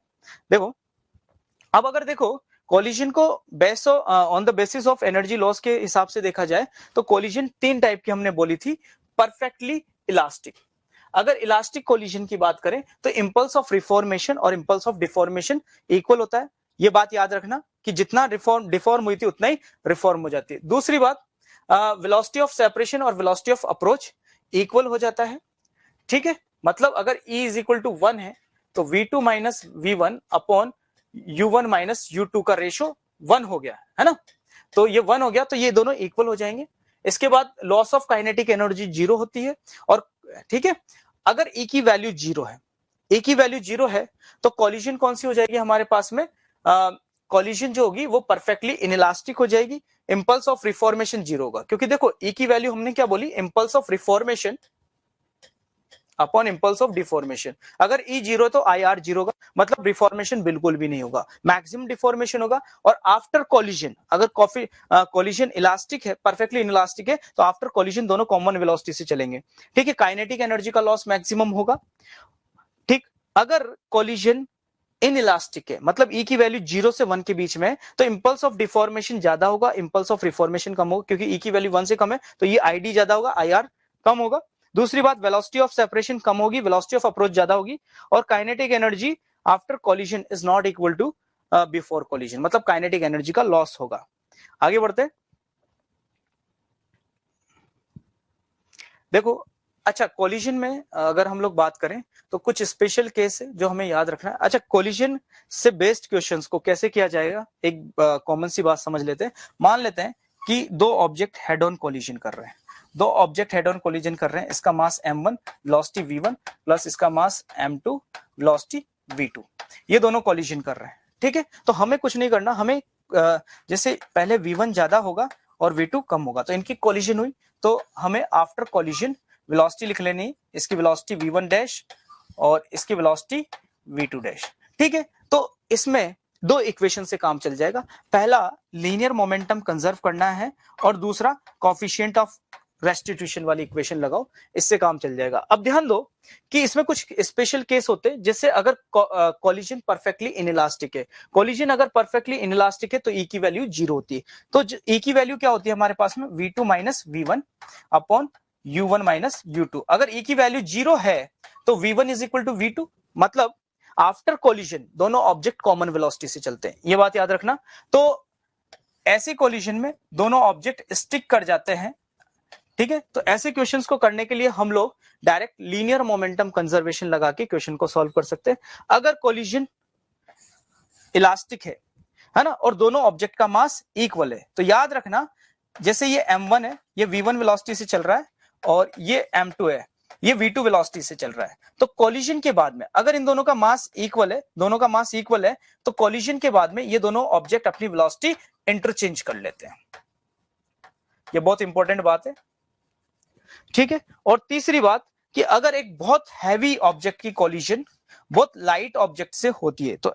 देखो, अब अगर देखो कोलिजन को base on the basis of energy loss के हिसाब से देखा जाए तो कोलिजन तीन टाइप की हमने बोली थी। परफेक्टली इलास्टिक, अगर इलास्टिक कोलिजन की बात करें तो इंपल्स ऑफ रिफॉर्मेशन और इंपल्स ऑफ डिफॉर्मेशन इक्वल होता है। ये बात याद रखना कि जितना डिफॉर्म हुई थी उतना ही रिफॉर्म हो जाती है। दूसरी बात, वेलोसिटी ऑफ सेपरेशन और वेलोसिटी ऑफ अप्रोच इक्वल हो जाता है। ठीक है, मतलब अगर E इज इक्वल टू 1 है तो V2 minus V1 upon U1 minus U2 का रेशियो 1 हो गया है ना। तो ये 1 हो गया तो ये दोनों इक्वल हो जाएंगे। इसके बाद लॉस ऑफ काइनेटिक एनर्जी 0 होती है। और ठीक है, अगर E की वैल्यू 0 है, E की वैल्यू 0 है तो कॉलिजन कौन सी हो जाएगी हमारे पास में, कॉलिजन जो होगी वो परफेक्टली इनइलास्टिक हो जाएगी। इंपल्स ऑफ रिफॉर्मेशन 0 होगा, क्योंकि देखो E की वैल्यू हमने क्या बोली, impulse of reformation upon impulse of deformation. अगर E 0 तो IR 0 होगा, मतलब डिफॉर्मेशन बिल्कुल भी नहीं होगा, मैक्सिमम डिफॉर्मेशन होगा। और आफ्टर कॉलिजन, अगर कॉलिजन इलास्टिक है, परफेक्टली इनइलास्टिक है, तो आफ्टर कॉलिजन दोनों कॉमन वेलोसिटी से चलेंगे। ठीक है, काइनेटिक एनर्जी का लॉस मैक्सिमम होगा। ठीक, अगर कॉलिजन इनइलास्टिक है, मतलब E की वैल्यू 0 से 1 के बीच में, तो इंपल्स ऑफ डिफॉर्मेशन ज्यादा होगा, इंपल्स ऑफ रिफॉर्मेशन कम होगा, क्योंकि E की वैल्यू 1 से कम है तो ये ID ज्यादा होगा, IR कम होगा। दूसरी बात, वेलोसिटी ऑफ सेपरेशन कम होगी, वेलोसिटी ऑफ अप्रोच ज्यादा होगी। और kinetic energy after collision is not equal to before collision, मतलब काइनेटिक एनर्जी का लॉस होगा। आगे बढ़ते, देखो अच्छा, कॉलिजन में अगर हम लोग बात करें तो कुछ स्पेशल केस है जो हमें याद रखना है। अच्छा, कॉलिजन से बेस्ड क्वेश्चंस को कैसे किया जाएगा, एक कॉमन सी बात समझ लेते हैं। मान लेते हैं कि दो ऑब्जेक्ट हेड ऑन कॉलिजन कर रहे हैं, दो ऑब्जेक्ट हेड ऑन कॉलिजन कर रहे हैं, इसका मास m1 वेलोसिटी v1 प्लस इसका मास m2 वेलोसिटी v2, ये दोनों कॉलिजन कर रहे हैं। ठीक है, तो हमें कुछ नहीं करना, हमें जैसे पहले v1 ज्यादा होगा और v2 कम होगा तो इनकी कॉलिजन हुई, तो हमें आफ्टर कॉलिजन वेलोसिटी लिख लेनी, इसकी वेलोसिटी v1 डैश और इसकी वेलोसिटी v2 डैश। ठीक है, तो इसमें दो इक्वेशन से काम चल जाएगा। पहला लीनियर मोमेंटम कंजर्व करना है और दूसरा कोफिशिएंट ऑफ रेस्टिट्यूशन वाली इक्वेशन लगाओ, इससे काम चल जाएगा। अब ध्यान दो कि इसमें कुछ स्पेशल केस होते हैं, जिससे अगर कॉलिजन परफेक्टली इनइलास्टिक है, कॉलिजन अगर परफेक्टली इनइलास्टिक है तो E की वैल्यू 0 होती है। तो E की वैल्यू क्या होती है हमारे पास में, V2 minus V1 upon U1 minus U2। अगर E की वैल्यू 0 है तो V1 is equal to V2, मतलब आफ्टर कॉलिजन दोनों ऑब्जेक्ट कॉमन वेलोसिटी से चलते हैं, ये बात याद रखना। तो ऐसे कॉलिजन में दोनों ऑब्जेक्ट स्टिक कर जाते हैं। ठीक है, तो ऐसे क्वेश्चंस को करने के लिए हम लोग डायरेक्ट लीनियर मोमेंटम कंजर्वेशन लगा के क्वेश्चन को सॉल्व कर सकते हैं। अगर कॉलिजन इलास्टिक है ना, और दोनों ऑब्जेक्ट का मास इक्वल है, तो याद रखना जैसे ये m1 है, ये v1 वेलोसिटी से चल रहा है और ये m2 है, ये v2 वेलोसिटी से चल रहा है। तो कॉलिजन के बाद में अगर इन दोनों का मास इक्वल है, दोनों का मास इक्वल है, तो कॉलिजन के बाद में ये दोनों ऑब्जेक्ट अपनी वेलोसिटी इंटरचेंज कर लेते हैं। ये बहुत इंपॉर्टेंट बात है। ठीक है, और तीसरी बात कि अगर एक बहुत हैवी ऑब्जेक्ट की कॉलिजन बहुत लाइट ऑब्जेक्ट से होती है, तो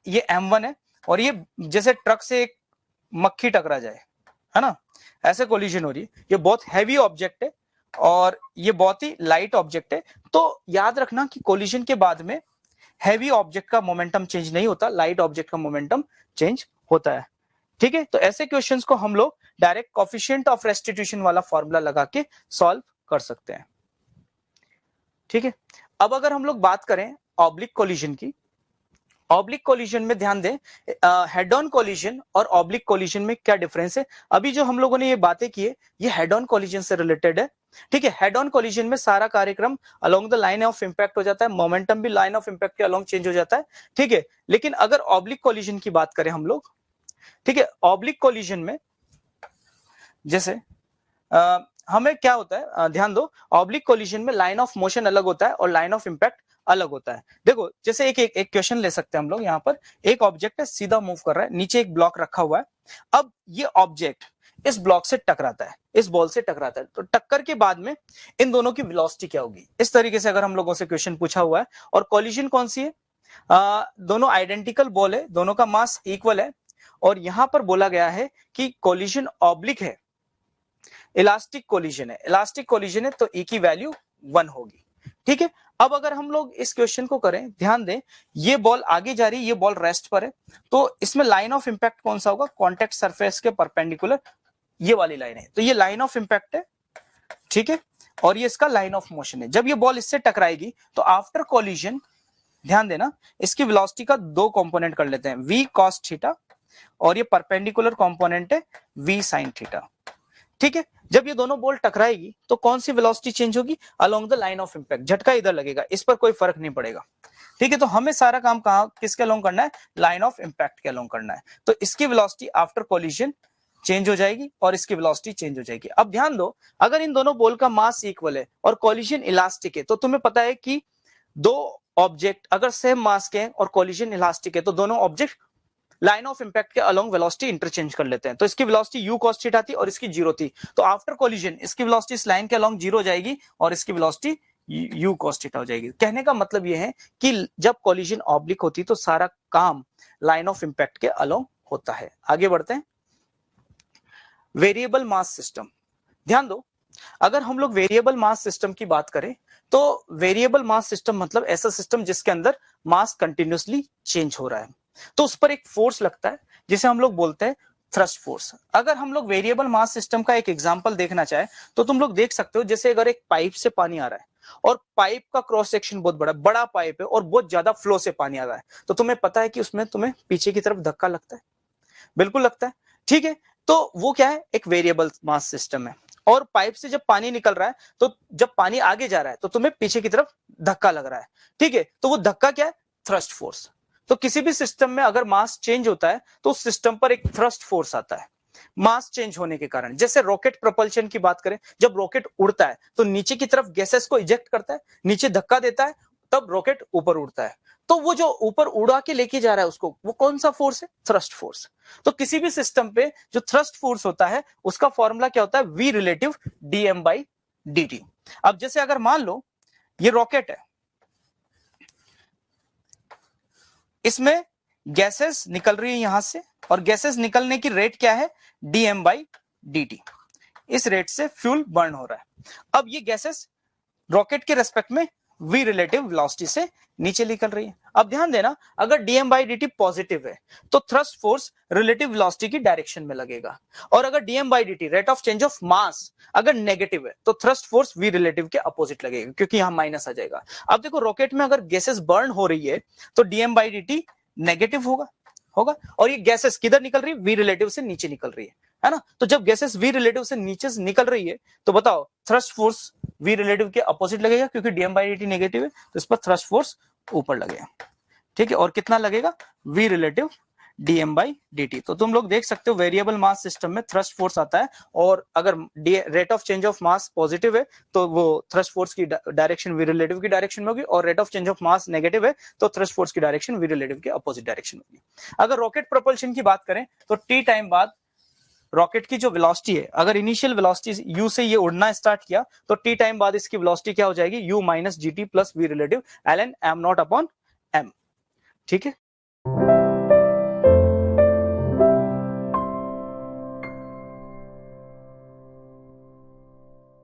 ये m1 है और ये जैसे ट्रक से एक मक्खी टकरा जाए, है ना, ऐसे कॉलिजन हो रही है। ये बहुत हैवी ऑब्जेक्ट है और ये बहुत ही लाइट ऑब्जेक्ट है। तो याद रखना कि कॉलिजन के बाद में हैवी ऑब्जेक्ट का मोमेंटम चेंज नहीं होता, लाइट ऑब्जेक्ट का मोमेंटम चेंज होता है। ठीक है, तो ऐसे क्वेश्चंस को हम लोग डायरेक्ट कोफिशिएंट ऑफ रेस्टिट्यूशन वाला फॉर्मूला लगा के सॉल्व कर सकते हैं। ठीक है, अब अगर हम लोग बात करें ऑब्लिक कोलिजन की, ऑब्लिक कोलिजन में ध्यान दें, हेड ऑन कोलिजन और ऑब्लिक कोलिजन में क्या डिफरेंस है। अभी जो हम लोगों ने ये बातें की है ये हेड ऑन कोलिजन से रिलेटेड है। ठीक है, हेड ऑन कोलिजन में सारा कार्यक्रम along the line of impact हो जाता है, मोमेंटम भी लाइन ऑफ इंपैक्ट के अलोंग चेंज हो जाता है। ठीक है, लेकिन अगर ऑब्लिक कोलिजन की बात करें हम लोग, ठीक है, ऑब्लिक कोलिजन में जैसे हमें क्या होता है, ध्यान दो, ऑब्लिक कोलिजन में लाइन ऑफ मोशन अलग होता है और लाइन ऑफ इंपैक्ट अलग होता है। देखो जैसे एक क्वेश्चन ले सकते हैं हम लोग, यहाँ पर एक ऑब्जेक्ट है सीधा मूव कर रहा है, नीचे एक ब्लॉक रखा हुआ है। अब ये ऑब्जेक्ट इस ब्लॉक से टकराता है, इस बॉल से टकराता है, तो टक्कर के बाद में इन दोनों की वेलोसिटी क्या होगी, इस तरीके से अगर हम लोगों से क्वेश्चन पूछा हुआ है। और कोलिजन कौन सी है, दोनों आइडेंटिकल बॉल है, दोनों का मास इक्वल है, और यहां पर बोला गया है कि कोलिजन ऑब्लिक है, इलास्टिक कोलिजन है, इलास्टिक कोलिजन है तो ई की वैल्यू 1 होगी। ठीक है, अब अगर हम लोग इस क्वेश्चन को करें, ध्यान दें, ये बॉल आगे जा रही है, ये बॉल रेस्ट पर है, तो इसमें लाइन ऑफ इंपैक्ट कौन सा होगा, कॉन्टैक्ट सरफेस के परपेंडिकुलर ये वाली लाइन है, तो ये लाइन ऑफ इंपैक्ट है। ठीक है, और ये इसका लाइन ऑफ मोशन है। जब ये बॉल इससे टकराएगी तो आफ्टर कोलिजन, ध्यान देना, इसकी वेलोसिटी का दो कंपोनेंट कर लेते हैं, v cos थीटा, और ये परपेंडिकुलर कंपोनेंट है v sin थीटा। ठीक है, जब ये दोनों बॉल टकराएगी तो कौन सी वेलोसिटी चेंज होगी, along the line of impact, झटका इधर लगेगा, इस पर कोई फर्क नहीं पड़ेगा। ठीक है, तो हमें सारा काम कहां किसके अलोंग करना है, लाइन ऑफ इंपैक्ट के अलोंग करना है। तो इसकी वेलोसिटी आफ्टर कोलिजन चेंज हो जाएगी और इसकी वेलोसिटी चेंज हो जाएगी। अब ध्यान दो, अगर इन दोनों बॉल का मास इक्वल है और कोलिजन इलास्टिक है, तो तुम्हें पता है कि दो ऑब्जेक्ट अगर सेम मास के हैं और कोलिजन इलास्टिक है तो दोनों ऑब्जेक्ट लाइन ऑफ इंपैक्ट के अलोंग वेलोसिटी इंटरचेंज कर लेते हैं। तो इसकी वेलोसिटी u cos थीटा थी और इसकी 0 थी, तो आफ्टर कोलिजन इसकी वेलोसिटी इस लाइन के अलोंग 0 हो जाएगी और इसकी वेलोसिटी u cos थीटा हो जाएगी। कहने का मतलब यह है कि जब कोलिजन ऑब्लिक होती तो सारा काम लाइन ऑफ इंपैक्ट के अलोंग होता है। आगे बढ़ते हैं, वेरिएबल मास सिस्टम। ध्यान दो, अगर हम लोग वेरिएबल मास सिस्टम की बात करें तो वेरिएबल मास सिस्टम मतलब ऐसा सिस्टम जिसके अंदर मास कंटिन्यूअसली चेंज हो रहा है, तो उस पर एक फोर्स लगता है जिसे हम लोग बोलते हैं थ्रस्ट फोर्स। अगर हम लोग वेरिएबल मास सिस्टम का एक एग्जांपल देखना चाहे तो तुम लोग देख सकते हो, जैसे अगर एक पाइप से पानी आ रहा है और पाइप का क्रॉस सेक्शन बहुत बड़ा पाइप है और बहुत ज्यादा फ्लो से पानी आ रहा है, तो तुम्हें पता है कि उसमें तुम्हें पीछे की तरफ धक्का लगता है, बिल्कुल लगता है। ठीक है, तो वो क्या है, एक वेरिएबल मास सिस्टम है। और पाइप से जब पानी निकल रहा है तो जब पानी आगे जा रहा है तो तुम्हें पीछे की तरफ धक्का लग रहा है। ठीक है, तो वो धक्का क्या है, थ्रस्ट फोर्स। तो किसी भी सिस्टम में अगर मास चेंज होता है तो उस सिस्टम पर एक थ्रस्ट फोर्स आता है मास चेंज होने के कारण। जैसे रॉकेट प्रोपल्शन की बात करें, जब रॉकेट उड़ता है तो नीचे की तरफ गैसेस को इजेक्ट करता है, नीचे धक्का देता है, तब रॉकेट ऊपर उड़ता है। तो वो जो ऊपर उड़ा के लेके जा रहा है उसको, वो कौन सा फोर्स है, थ्रस्ट फोर्स। तो किसी भी सिस्टम पे जो थ्रस्ट फोर्स होता है उसका फॉर्मूला क्या होता है, v रिलेटिव dm/dt। अब जैसे अगर मान लो ये रॉकेट है, इसमें गैसेस निकल रही है यहां से, और गैसेस निकलने की रेट क्या है, dm/dt। इस रेट से फ्यूल बर्न हो रहा है। अब ये गैसेस रॉकेट के रेस्पेक्ट में v रिलेटिव वेलोसिटी से नीचे निकल रही है। अब ध्यान देना, अगर dm/dt पॉजिटिव है तो थ्रस्ट फोर्स रिलेटिव वेलोसिटी की डायरेक्शन में लगेगा, और अगर dm/dt rate of change of mass अगर नेगेटिव है तो थ्रस्ट फोर्स v रिलेटिव के अपोजिट लगेगा, क्योंकि यहां माइनस आ जाएगा। अब देखो, रॉकेट में अगर गैसेस बर्न हो रही है तो dm/dt नेगेटिव होगा, और ये गैसेस किधर निकल रही है, v रिलेटिव से नीचे निकल रही है ना। तो जब गैसेस v रिलेटिव से नीचे से निकल रही है तो बताओ थ्रस्ट फोर्स v रिलेटिव के अपोजिट लगेगा, क्योंकि dm/dt नेगेटिव है तो इस पर थ्रस्ट फोर्स ऊपर लगेगा। ठीक है, और कितना लगेगा, v रिलेटिव dm/dt। तो तुम लोग देख सकते हो वेरिएबल मास सिस्टम में थ्रस्ट फोर्स आता है, और अगर rate of change of mass positive है तो वो थ्रस्ट फोर्स की डायरेक्शन v रिलेटिव की डायरेक्शन में होगी, और rate of change of mass negative है तो थ्रस्ट फोर्स की डायरेक्शन v रिलेटिव के अपोजिट डायरेक्शन में होगी। अगर रॉकेट प्रोपल्शन की बात करें तो t टाइम बाद रॉकेट की जो वेलोसिटी है, अगर इनिशियल वेलोसिटी u से ये उड़ना स्टार्ट किया तो t टाइम बाद इसकी वेलोसिटी क्या हो जाएगी, u - gt + v relative ln m0/m। ठीक है।